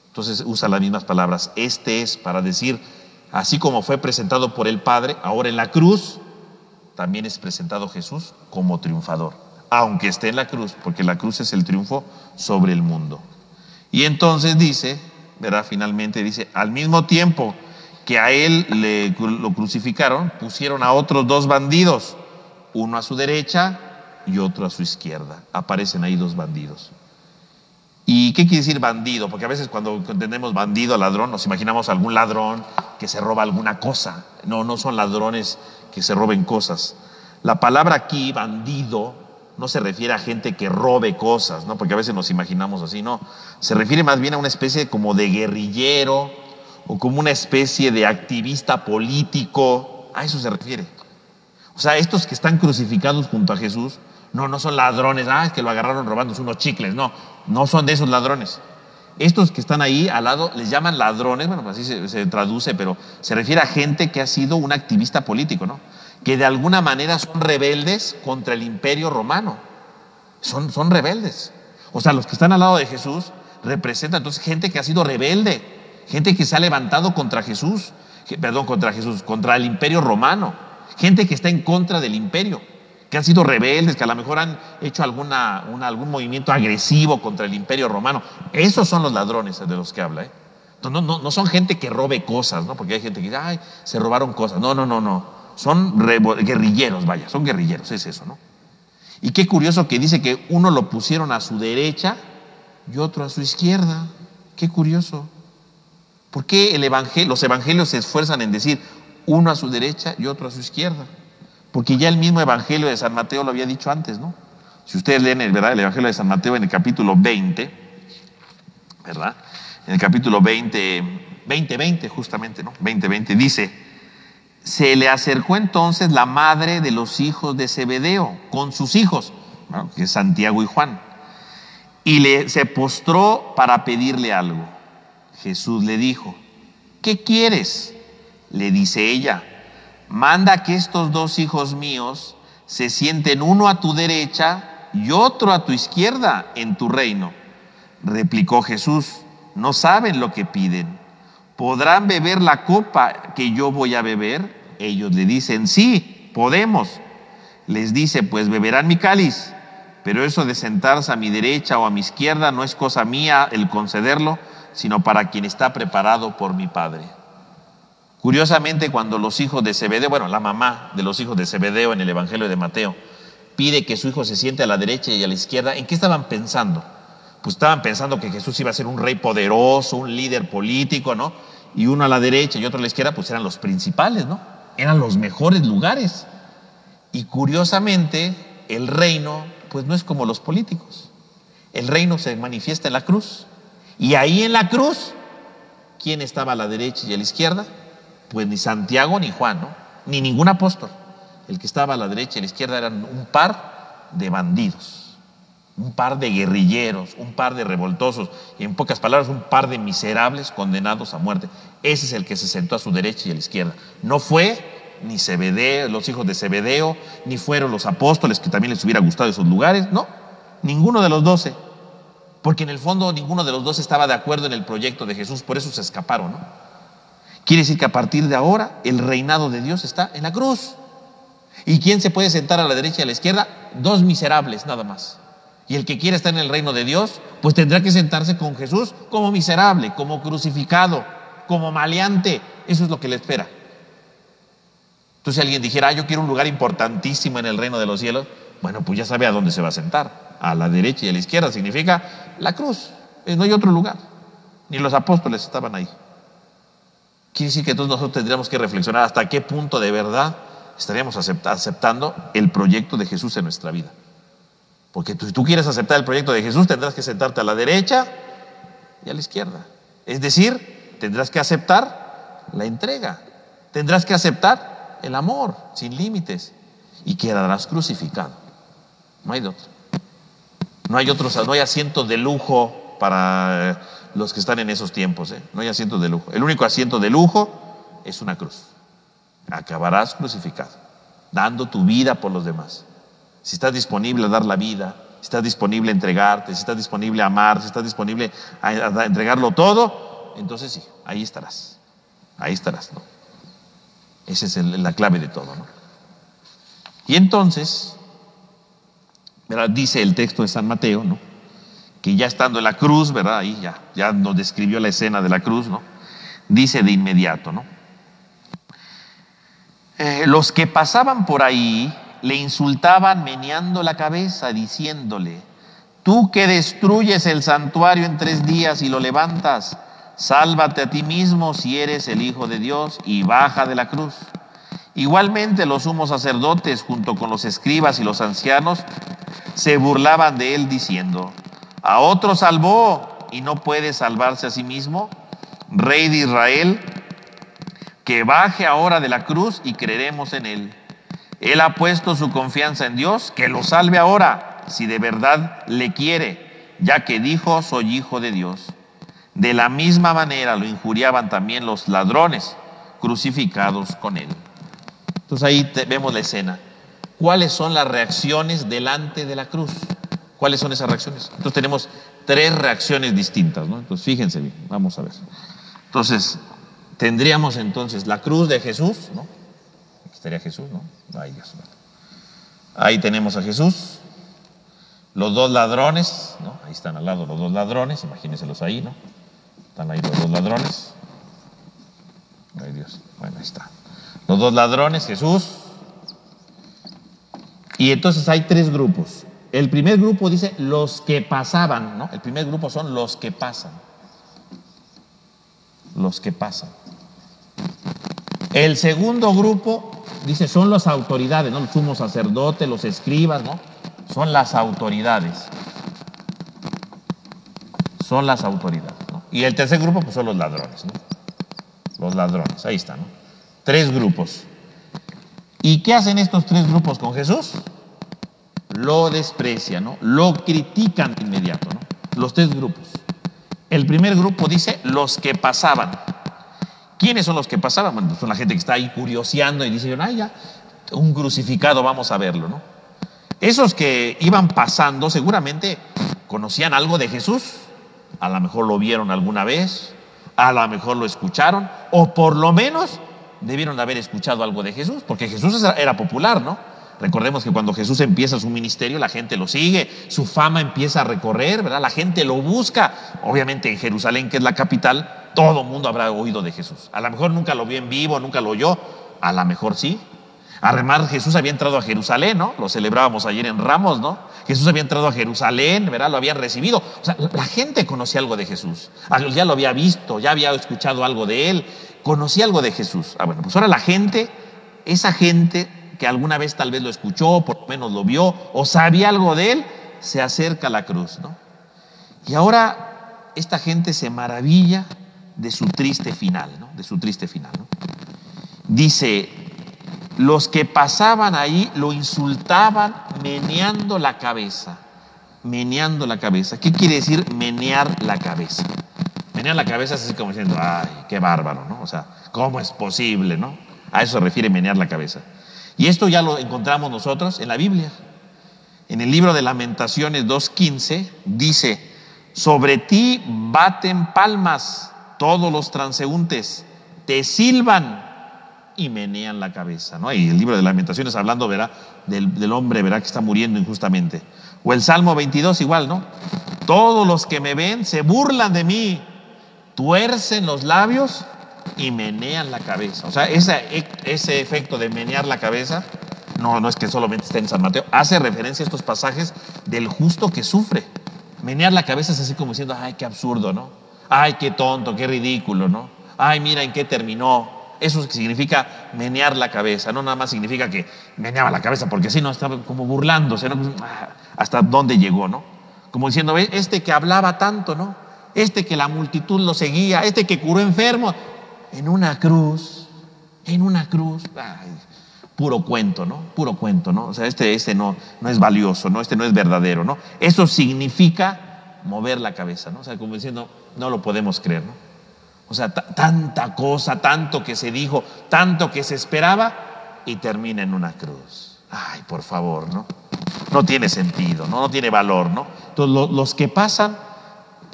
Entonces usa las mismas palabras, este es, para decir, así como fue presentado por el Padre, ahora en la cruz también es presentado Jesús como triunfador, aunque esté en la cruz, porque la cruz es el triunfo sobre el mundo. Y entonces dice, ¿verdad? Finalmente dice, al mismo tiempo que a él lo crucificaron, pusieron a otros 2 bandidos, uno a su derecha y otro a su izquierda. Aparecen ahí 2 bandidos. ¿Y qué quiere decir bandido? Porque a veces cuando entendemos bandido, ladrón, nos imaginamos algún ladrón que se roba alguna cosa. No, no son ladrones que se roben cosas. La palabra aquí, bandido, no se refiere a gente que robe cosas, ¿no? Porque a veces nos imaginamos así, no. Se refiere más bien a una especie como de guerrillero o como una especie de activista político. A eso se refiere. O sea, estos que están crucificados junto a Jesús, no son ladrones, es que lo agarraron robándose unos chicles, no son de esos ladrones. Estos que están ahí al lado les llaman ladrones, bueno, así se traduce, pero se refiere a gente que ha sido un activista político, ¿no? Que de alguna manera son rebeldes contra el imperio romano. Son rebeldes. O sea, los que están al lado de Jesús representan entonces gente que ha sido rebelde, gente que se ha levantado contra Jesús, contra el imperio romano, gente que está en contra del imperio, que han sido rebeldes, que a lo mejor han hecho algún movimiento agresivo contra el imperio romano. Esos son los ladrones de los que habla, ¿eh? No son gente que robe cosas, ¿no? Porque hay gente que dice, se robaron cosas. No. Son guerrilleros, vaya, son guerrilleros, es eso, ¿no? Y qué curioso que dice que uno lo pusieron a su derecha y otro a su izquierda. Qué curioso. ¿Por qué los evangelios se esfuerzan en decir uno a su derecha y otro a su izquierda? Porque ya el mismo evangelio de San Mateo lo había dicho antes, ¿no? Si ustedes leen el evangelio de San Mateo en el capítulo 20, ¿verdad? En el capítulo 20 justamente, ¿no? 20 dice: se le acercó entonces la madre de los hijos de Zebedeo con sus hijos, ¿no? Que es Santiago y Juan, y se postró para pedirle algo. Jesús le dijo: ¿qué quieres? Le dice ella: manda que estos 2 hijos míos se sienten uno a tu derecha y otro a tu izquierda en tu reino. Replicó Jesús: no saben lo que piden. ¿Podrán beber la copa que yo voy a beber? Ellos le dicen: sí, podemos. Les dice: pues beberán mi cáliz, pero eso de sentarse a mi derecha o a mi izquierda no es cosa mía el concederlo, sino para quien está preparado por mi Padre. Curiosamente, cuando los hijos de Zebedeo, la mamá de los hijos de Zebedeo en el Evangelio de Mateo pide que su hijo se siente a la derecha y a la izquierda, ¿en qué estaban pensando? Pues estaban pensando que Jesús iba a ser un rey poderoso, un líder político, ¿no? Y uno a la derecha y otro a la izquierda, pues eran los principales, ¿no? Eran los mejores lugares. Y curiosamente, el reino, pues no es como los políticos. El reino se manifiesta en la cruz. Y ahí en la cruz, ¿quién estaba a la derecha y a la izquierda? Pues ni Santiago ni Juan, ¿no? Ni ningún apóstol. El que estaba a la derecha y a la izquierda eran un par de bandidos, un par de guerrilleros, un par de revoltosos, y en pocas palabras, un par de miserables condenados a muerte. Ese es el que se sentó a su derecha y a la izquierda. No fue ni Zebedeo, los hijos de Zebedeo, ni fueron los apóstoles, que también les hubiera gustado esos lugares. No, ninguno de los 12. Porque en el fondo ninguno de los 12 estaba de acuerdo en el proyecto de Jesús, por eso se escaparon, ¿no? Quiere decir que a partir de ahora el reinado de Dios está en la cruz. ¿Y quién se puede sentar a la derecha y a la izquierda? 2 miserables nada más. Y el que quiera estar en el reino de Dios, pues tendrá que sentarse con Jesús como miserable, como crucificado, como maleante. Eso es lo que le espera. Entonces, si alguien dijera: yo quiero un lugar importantísimo en el reino de los cielos, bueno, pues ya sabe a dónde se va a sentar. A la derecha y a la izquierda significa la cruz. No hay otro lugar. Ni los apóstoles estaban ahí. Quiere decir que todos nosotros tendríamos que reflexionar hasta qué punto de verdad estaríamos aceptando el proyecto de Jesús en nuestra vida. Porque si tú quieres aceptar el proyecto de Jesús, tendrás que sentarte a la derecha y a la izquierda. Es decir, tendrás que aceptar la entrega, tendrás que aceptar el amor sin límites, y quedarás crucificado. No hay de otro. No hay asiento de lujo para los que están en esos tiempos, No hay asiento de lujo. El único asiento de lujo es una cruz. Acabarás crucificado, dando tu vida por los demás. Si estás disponible a dar la vida, si estás disponible a entregarte, si estás disponible a amar, si estás disponible a entregarlo todo, entonces sí, ahí estarás. Ahí estarás, ¿no? Esa es la clave de todo, ¿no? Y entonces, ¿verdad? Dice el texto de San Mateo, ¿no? Que ya estando en la cruz, ¿verdad? Ahí ya nos describió la escena de la cruz, ¿no? Dice de inmediato, ¿no? Los que pasaban por ahí le insultaban meneando la cabeza, diciéndole: tú que destruyes el santuario en 3 días y lo levantas, sálvate a ti mismo si eres el Hijo de Dios y baja de la cruz. Igualmente los sumos sacerdotes junto con los escribas y los ancianos se burlaban de él diciendo: a otro salvó y no puede salvarse a sí mismo. Rey de Israel, que baje ahora de la cruz y creeremos en él. Él ha puesto su confianza en Dios, que lo salve ahora, si de verdad le quiere, ya que dijo: soy hijo de Dios. De la misma manera lo injuriaban también los ladrones crucificados con él. Entonces ahí vemos la escena. ¿Cuáles son las reacciones delante de la cruz? ¿Cuáles son esas reacciones? Entonces tenemos 3 reacciones distintas, ¿no? Entonces fíjense bien, vamos a ver. Entonces tendríamos entonces la cruz de Jesús, ¿no? Aquí estaría Jesús, ¿no? Ahí tenemos a Jesús. Los 2 ladrones, ¿no? Ahí están al lado los 2 ladrones, imagínenselos ahí, ¿no? Están ahí los 2 ladrones. Ay Dios, bueno, ahí está. Los 2 ladrones, Jesús. Y entonces hay 3 grupos. El primer grupo dice los que pasaban, ¿no? El primer grupo son los que pasan. Los que pasan. El segundo grupo dice son las autoridades, ¿no? Los sumos sacerdotes, los escribas, ¿no? Son las autoridades. Son las autoridades, ¿no? Y el tercer grupo pues son los ladrones, ¿no? Los ladrones, ahí están, ¿no? 3 grupos. ¿Y qué hacen estos 3 grupos con Jesús? Lo desprecian, ¿no? Lo critican de inmediato, ¿no? Los 3 grupos. El primer grupo dice los que pasaban. ¿Quiénes son los que pasaban? Bueno, son la gente que está ahí curioseando y dice: ay, ya, un crucificado, vamos a verlo, ¿no? Esos que iban pasando seguramente conocían algo de Jesús. A lo mejor lo vieron alguna vez, a lo mejor lo escucharon, o por lo menos debieron haber escuchado algo de Jesús, porque Jesús era popular, ¿no? Recordemos que cuando Jesús empieza su ministerio, la gente lo sigue, su fama empieza a recorrer, ¿verdad? La gente lo busca. Obviamente en Jerusalén, que es la capital, todo el mundo habrá oído de Jesús. A lo mejor nunca lo vio en vivo, nunca lo oyó, a lo mejor sí. Además, Jesús había entrado a Jerusalén, ¿no? Lo celebrábamos ayer en Ramos, ¿no? Jesús había entrado a Jerusalén, ¿verdad? Lo habían recibido. O sea, la gente conocía algo de Jesús. Ya lo había visto, ya había escuchado algo de él. Conocía algo de Jesús. Bueno, pues ahora la gente, esa gente que alguna vez tal vez lo escuchó, por lo menos lo vio, o sabía algo de él, se acerca a la cruz, ¿no? Y ahora esta gente se maravilla de su triste final, ¿no? De su triste final, ¿no? Dice: los que pasaban ahí lo insultaban meneando la cabeza. Meneando la cabeza. ¿Qué quiere decir menear la cabeza? Menear la cabeza es así como diciendo: ay, qué bárbaro, ¿no? O sea, ¿cómo es posible, no? A eso se refiere menear la cabeza. Y esto ya lo encontramos nosotros en la Biblia. En el libro de Lamentaciones 2:15 dice: sobre ti baten palmas todos los transeúntes, te silban y menean la cabeza, ¿no? Y el libro de Lamentaciones hablando, ¿verdad? Del hombre, ¿verdad? Que está muriendo injustamente. O el Salmo 22 igual, ¿no? Todos los que me ven se burlan de mí, tuercen los labios y menean la cabeza. O sea, ese efecto de menear la cabeza no es que solamente esté en San Mateo, hace referencia a estos pasajes del justo que sufre. Menear la cabeza es así como diciendo: ay, qué absurdo, ¿no? Ay, qué tonto, qué ridículo, ¿no? Ay, mira en qué terminó. Eso significa menear la cabeza. No nada más significa que meneaba la cabeza porque así, no, estaba como burlándose, ¿no? Hasta dónde llegó, ¿no? Como diciendo: este que hablaba tanto, ¿no? Este que la multitud lo seguía, este que curó enfermos, en una cruz. Ay, puro cuento, ¿no? Puro cuento, ¿no? O sea, este no es valioso, ¿no? Este no es verdadero, ¿no? Eso significa mover la cabeza, ¿no? O sea, como diciendo, no lo podemos creer, ¿no? O sea, tanta cosa, tanto que se dijo, tanto que se esperaba y termina en una cruz. Ay, por favor, ¿no? No tiene sentido, ¿no? No tiene valor, ¿no? Entonces, los que pasan,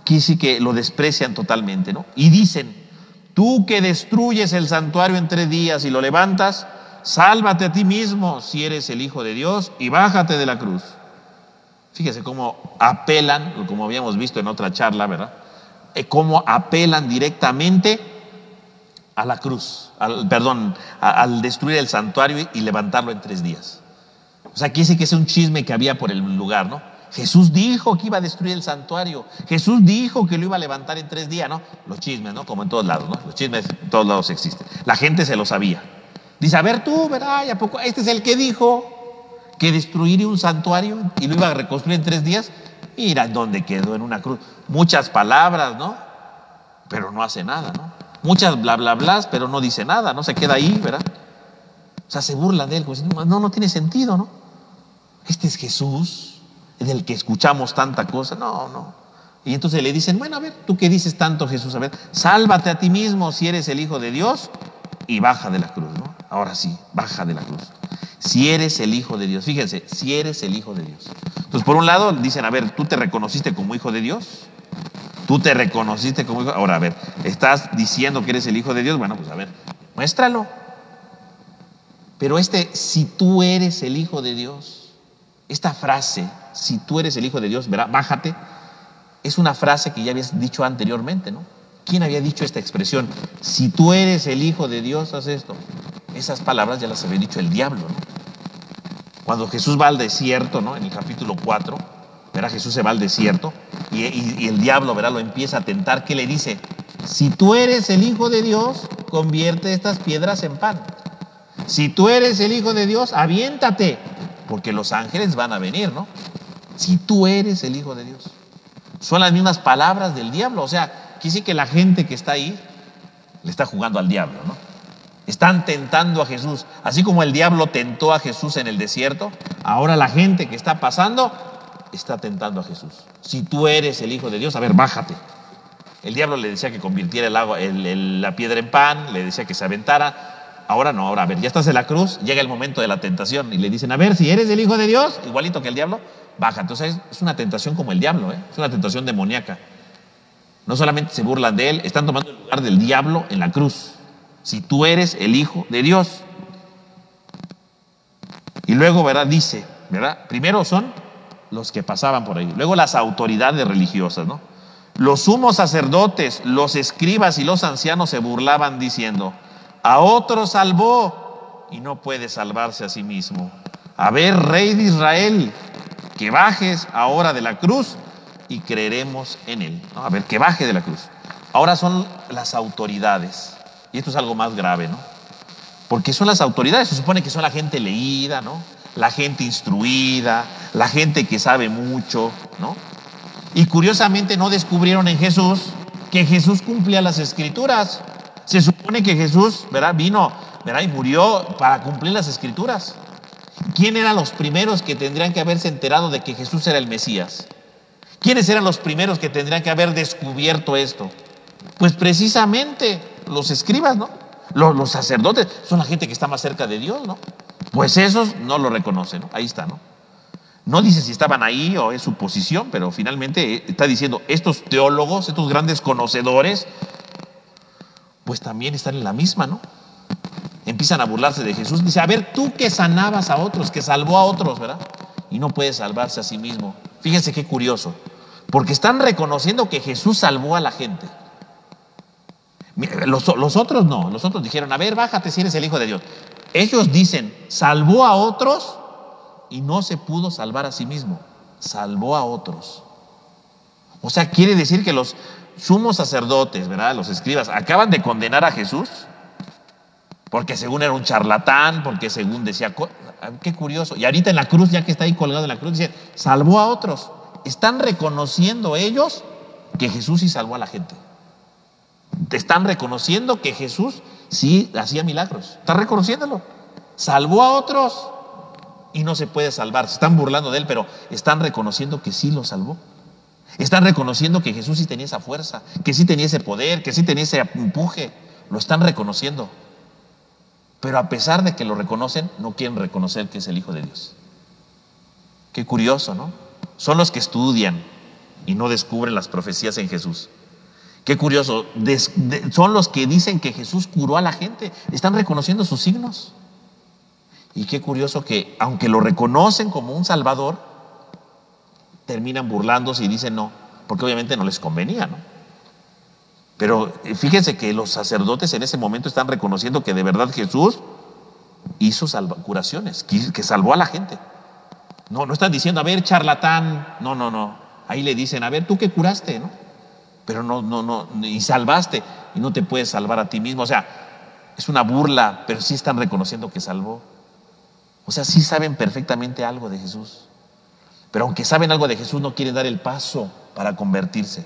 aquí sí que lo desprecian totalmente, ¿no? Y dicen, tú que destruyes el santuario en 3 días y lo levantas, sálvate a ti mismo si eres el Hijo de Dios y bájate de la cruz. Fíjese cómo apelan, como habíamos visto en otra charla, ¿verdad? Cómo apelan directamente a la cruz, al destruir el santuario y levantarlo en 3 días. O sea, aquí sí que es un chisme que había por el lugar, ¿no? Jesús dijo que iba a destruir el santuario. Jesús dijo que lo iba a levantar en 3 días, ¿no? Los chismes, ¿no? Como en todos lados, ¿no? Los chismes en todos lados existen. La gente se lo sabía. Dice, a ver tú, ¿verdad? ¿Y a poco? Este es el que dijo que destruiría un santuario y lo iba a reconstruir en 3 días. Mira dónde quedó, en una cruz. Muchas palabras, ¿no? Pero no hace nada, ¿no? Muchas bla, bla, blas, pero no dice nada, ¿no? Se queda ahí, ¿verdad? O sea, se burlan de él. No tiene sentido, ¿no? Este es Jesús, del que escuchamos tanta cosa. No. Y entonces le dicen, bueno, a ver, ¿tú qué dices tanto, Jesús? A ver, sálvate a ti mismo si eres el Hijo de Dios y baja de la cruz, ¿no? Ahora sí, baja de la cruz. Si eres el Hijo de Dios, fíjense, si eres el Hijo de Dios. Entonces, por un lado, dicen, a ver, ¿tú te reconociste como Hijo de Dios? ¿Tú te reconociste como Hijo? Ahora, a ver, ¿estás diciendo que eres el Hijo de Dios? Bueno, pues a ver, muéstralo. Pero si tú eres el Hijo de Dios, esta frase, si tú eres el Hijo de Dios, verá, bájate, es una frase que ya habías dicho anteriormente, ¿no? ¿Quién había dicho esta expresión? Si tú eres el Hijo de Dios, haz esto. Esas palabras ya las había dicho el diablo, ¿no? Cuando Jesús va al desierto, ¿no? En el capítulo 4, verá, Jesús se va al desierto y el diablo, verá, lo empieza a tentar. ¿Qué le dice? Si tú eres el Hijo de Dios, convierte estas piedras en pan. Si tú eres el Hijo de Dios, aviéntate, porque los ángeles van a venir, ¿no? Si tú eres el Hijo de Dios. Son las mismas palabras del diablo. O sea, aquí sí que la gente que está ahí le está jugando al diablo, ¿no? Están tentando a Jesús. Así como el diablo tentó a Jesús en el desierto, ahora la gente que está pasando está tentando a Jesús. Si tú eres el Hijo de Dios, a ver, bájate. El diablo le decía que convirtiera el agua, la piedra en pan, le decía que se aventara. Ahora no, ahora a ver, ya estás en la cruz, llega el momento de la tentación y le dicen, a ver, si eres el Hijo de Dios, igualito que el diablo, baja. Entonces es una tentación como el diablo, es una tentación demoníaca. No solamente se burlan de él, están tomando el lugar del diablo en la cruz. Si tú eres el Hijo de Dios. Y luego, ¿verdad? Dice, ¿verdad? Primero son los que pasaban por ahí. Luego las autoridades religiosas, ¿no? Los sumos sacerdotes, los escribas y los ancianos se burlaban diciendo, a otro salvó y no puede salvarse a sí mismo. A ver, Rey de Israel, que bajes ahora de la cruz y creeremos en él. ¿No? A ver, que baje de la cruz. Ahora son las autoridades. Y esto es algo más grave, ¿no? Porque son las autoridades, se supone que son la gente leída, ¿no? La gente instruida, la gente que sabe mucho, ¿no? Y curiosamente no descubrieron en Jesús que Jesús cumplía las escrituras. Se supone que Jesús, ¿verdad? Vino, ¿verdad? Y murió para cumplir las escrituras. ¿Quién eran los primeros que tendrían que haberse enterado de que Jesús era el Mesías? ¿Quiénes eran los primeros que tendrían que haber descubierto esto? Pues precisamente los escribas, ¿no? Los sacerdotes son la gente que está más cerca de Dios, ¿no? Pues esos no lo reconocen, ¿no? Ahí está, ¿no? No dice si estaban ahí o es su posición, pero finalmente está diciendo, estos teólogos, estos grandes conocedores, pues también están en la misma, ¿no? Empiezan a burlarse de Jesús. Dice, a ver, tú que sanabas a otros, que salvó a otros, ¿verdad? Y no puede salvarse a sí mismo. Fíjense qué curioso, porque están reconociendo que Jesús salvó a la gente. Los otros no, los otros dijeron, a ver, bájate si eres el Hijo de Dios. Ellos dicen, salvó a otros y no se pudo salvar a sí mismo. Salvó a otros. O sea, quiere decir que los sumos sacerdotes, ¿verdad? Los escribas, acaban de condenar a Jesús porque según era un charlatán, porque según decía, qué curioso. Y ahorita en la cruz, ya que está ahí colgado en la cruz, dice, salvó a otros. Están reconociendo ellos que Jesús sí salvó a la gente. Están reconociendo que Jesús sí hacía milagros. Están reconociéndolo. salvó a otros y no se puede salvar. Se están burlando de él, pero están reconociendo que sí lo salvó. Están reconociendo que Jesús sí tenía esa fuerza, que sí tenía ese poder, que sí tenía ese empuje. Lo están reconociendo. Pero a pesar de que lo reconocen, no quieren reconocer que es el Hijo de Dios. Qué curioso, ¿no? Son los que estudian y no descubren las profecías en Jesús. Qué curioso, son los que dicen que Jesús curó a la gente. Están reconociendo sus signos. Y qué curioso que, aunque lo reconocen como un Salvador, terminan burlándose y dicen no, porque obviamente no les convenía, ¿no? Pero fíjense que los sacerdotes en ese momento están reconociendo que de verdad Jesús hizo curaciones, que salvó a la gente. No están diciendo, a ver, charlatán. No. Ahí le dicen, a ver, tú que curaste, ¿no? Pero no, y salvaste, y no te puedes salvar a ti mismo. O sea, es una burla, pero sí están reconociendo que salvó. O sea, sí saben perfectamente algo de Jesús. Pero aunque saben algo de Jesús, no quieren dar el paso para convertirse.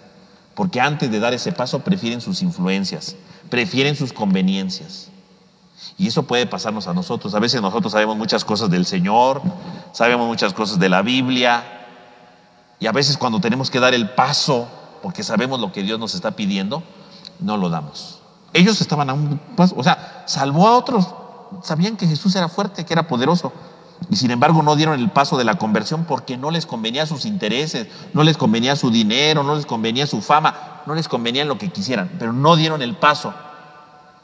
Porque antes de dar ese paso prefieren sus influencias, prefieren sus conveniencias. Y eso puede pasarnos a nosotros. A veces nosotros sabemos muchas cosas del Señor, sabemos muchas cosas de la Biblia. Y a veces cuando tenemos que dar el paso, porque sabemos lo que Dios nos está pidiendo, no lo damos. Ellos estaban a un paso, o sea, salvó a otros. Sabían que Jesús era fuerte, que era poderoso. Y sin embargo no dieron el paso de la conversión porque no les convenía sus intereses, no les convenía su dinero, no les convenía su fama, no les convenía lo que quisieran, pero no dieron el paso.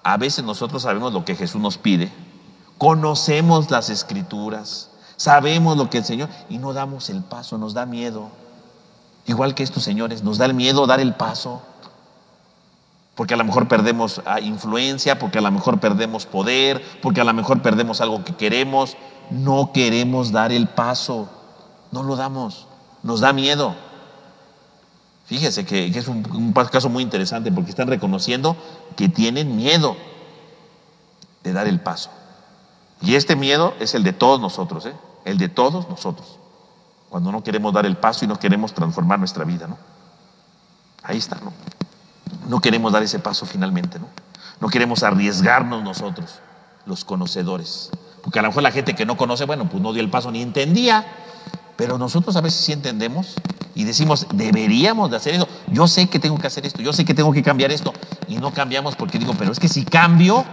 A veces nosotros sabemos lo que Jesús nos pide, conocemos las Escrituras, sabemos lo que el Señor, y no damos el paso, nos da miedo. Igual que estos señores, nos da el miedo dar el paso, porque a lo mejor perdemos influencia, porque a lo mejor perdemos poder, porque a lo mejor perdemos algo que queremos. No queremos dar el paso, no lo damos, nos da miedo. Fíjese que es un caso muy interesante porque están reconociendo que tienen miedo de dar el paso. Y este miedo es el de todos nosotros, el de todos nosotros. Cuando no queremos dar el paso y no queremos transformar nuestra vida, ¿no? Ahí está, ¿no? No queremos dar ese paso finalmente, ¿no? No queremos arriesgarnos nosotros, los conocedores. Porque a lo mejor la gente que no conoce, bueno, pues no dio el paso ni entendía. Pero nosotros a veces sí entendemos y decimos, deberíamos de hacer eso. Yo sé que tengo que hacer esto, yo sé que tengo que cambiar esto. Y no cambiamos porque digo, pero es que si cambio,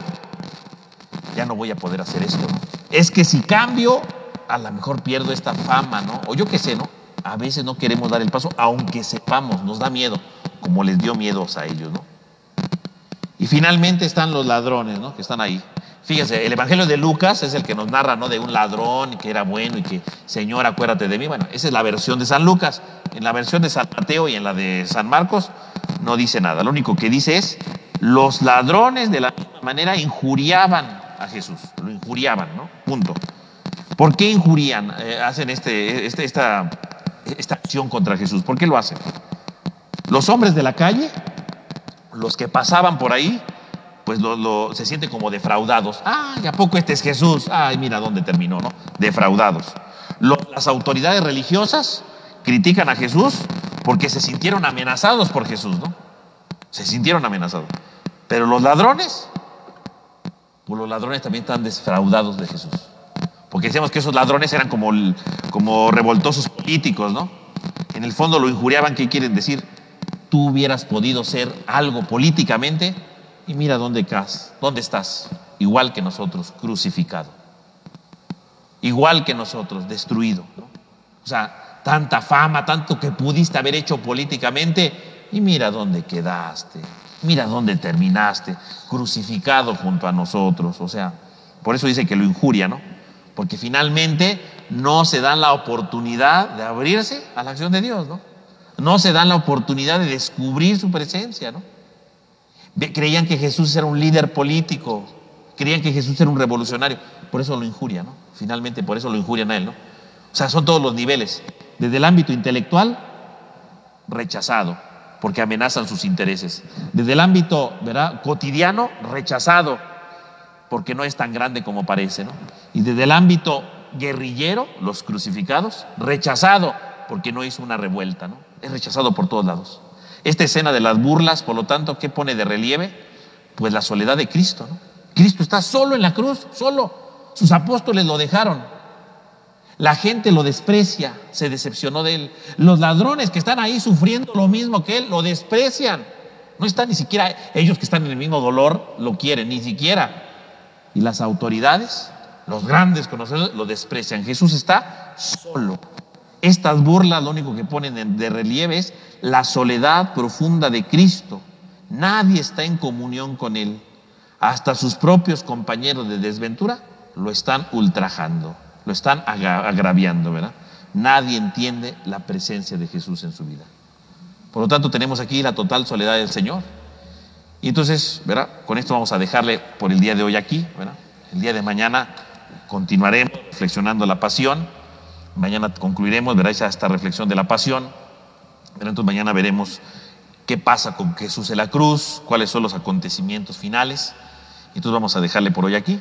ya no voy a poder hacer esto, ¿no? Es que si cambio, a lo mejor pierdo esta fama, ¿no? O yo qué sé, ¿no? A veces no queremos dar el paso, aunque sepamos, nos da miedo, como les dio miedos a ellos, ¿no? Y finalmente están los ladrones, ¿no? Que están ahí. Fíjense, el Evangelio de Lucas es el que nos narra, ¿no? De un ladrón que era bueno y que, Señor, acuérdate de mí. Bueno, esa es la versión de San Lucas. En la versión de San Mateo y en la de San Marcos no dice nada. Lo único que dice es, los ladrones de la misma manera injuriaban a Jesús. Lo injuriaban, ¿no? Punto. ¿Por qué injurian? Hacen esta acción contra Jesús. ¿Por qué lo hacen? Los hombres de la calle, los que pasaban por ahí, pues se sienten como defraudados. Ay, ¿a poco este es Jesús? Ay, mira dónde terminó, ¿no? Defraudados. Las autoridades religiosas critican a Jesús porque se sintieron amenazados por Jesús, ¿no? Se sintieron amenazados. Pero los ladrones, pues los ladrones también están defraudados de Jesús. Porque decíamos que esos ladrones eran como revoltosos políticos, ¿no? En el fondo lo injuriaban. ¿Qué quieren decir? Tú hubieras podido ser algo políticamente y mira dónde estás, igual que nosotros, crucificado, igual que nosotros, destruido, ¿no? O sea, tanta fama, tanto que pudiste haber hecho políticamente y mira dónde quedaste, mira dónde terminaste, crucificado junto a nosotros. O sea, por eso dice que lo injuria, ¿no? Porque finalmente no se dan la oportunidad de abrirse a la acción de Dios, ¿no? No se dan la oportunidad de descubrir su presencia, ¿no? Creían que Jesús era un líder político, creían que Jesús era un revolucionario, por eso lo injurian, ¿no? Finalmente por eso lo injurian a él, ¿no? O sea, son todos los niveles. Desde el ámbito intelectual, rechazado, porque amenazan sus intereses. Desde el ámbito, ¿verdad?, cotidiano, rechazado, porque no es tan grande como parece, ¿no? Y desde el ámbito guerrillero, los crucificados, rechazado, porque no hizo una revuelta, ¿no? Es rechazado por todos lados. Esta escena de las burlas, por lo tanto, ¿qué pone de relieve? Pues la soledad de Cristo, ¿no? Cristo está solo en la cruz, solo. sus apóstoles lo dejaron. La gente lo desprecia, se decepcionó de él. Los ladrones que están ahí sufriendo lo mismo que él, lo desprecian. No están ni siquiera, ellos que están en el mismo dolor, lo quieren, ni siquiera. Y las autoridades, los grandes conocedores, lo desprecian. Jesús está solo. Estas burlas lo único que ponen de relieve es la soledad profunda de Cristo. Nadie está en comunión con él. Hasta sus propios compañeros de desventura lo están ultrajando, lo están agraviando, ¿verdad? Nadie entiende la presencia de Jesús en su vida. Por lo tanto, tenemos aquí la total soledad del Señor. Y entonces, ¿verdad? Con esto vamos a dejarle por el día de hoy aquí, ¿verdad? El día de mañana continuaremos reflexionando la pasión. Mañana concluiremos, ¿verdad? Esta reflexión de la pasión. ¿Verdad? Entonces mañana veremos qué pasa con Jesús en la cruz, cuáles son los acontecimientos finales. Entonces vamos a dejarle por hoy aquí.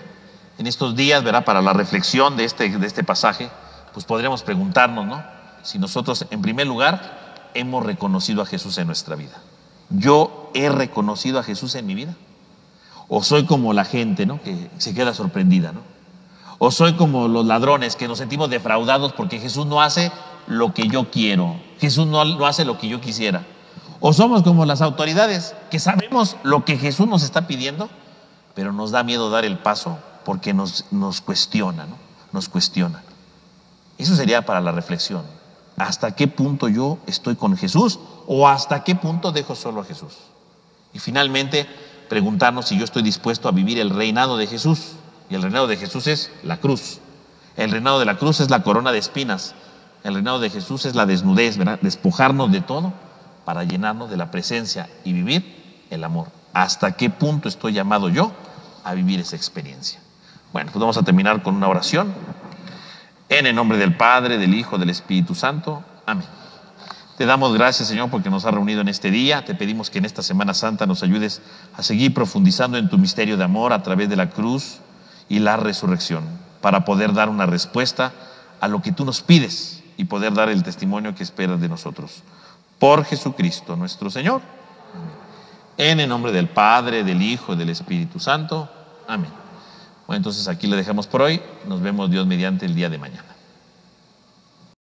En estos días, ¿verdad? Para la reflexión de este pasaje, pues podremos preguntarnos, ¿no? Si nosotros, en primer lugar, hemos reconocido a Jesús en nuestra vida. ¿Yo he reconocido a Jesús en mi vida? ¿O soy como la gente, ¿no? Que se queda sorprendida, ¿no? ¿O soy como los ladrones que nos sentimos defraudados porque Jesús no hace lo que yo quiero? Jesús no hace lo que yo quisiera. ¿O somos como las autoridades que sabemos lo que Jesús nos está pidiendo, pero nos da miedo dar el paso porque nos cuestiona, ¿no? Nos cuestiona. Eso sería para la reflexión. ¿Hasta qué punto yo estoy con Jesús o hasta qué punto dejo solo a Jesús? Y finalmente, preguntarnos si yo estoy dispuesto a vivir el reinado de Jesús. Y el reinado de Jesús es la cruz. El reinado de la cruz es la corona de espinas. El reinado de Jesús es la desnudez, ¿verdad? Despojarnos de todo para llenarnos de la presencia y vivir el amor. ¿Hasta qué punto estoy llamado yo a vivir esa experiencia? Bueno, pues vamos a terminar con una oración. En el nombre del Padre, del Hijo, del Espíritu Santo. Amén. Te damos gracias, Señor, porque nos has reunido en este día. Te pedimos que en esta Semana Santa nos ayudes a seguir profundizando en tu misterio de amor a través de la cruz y la resurrección, para poder dar una respuesta a lo que tú nos pides y poder dar el testimonio que esperas de nosotros. Por Jesucristo nuestro Señor. Amén. En el nombre del Padre, del Hijo y del Espíritu Santo. Amén. Bueno, entonces aquí le dejamos por hoy. Nos vemos Dios mediante el día de mañana.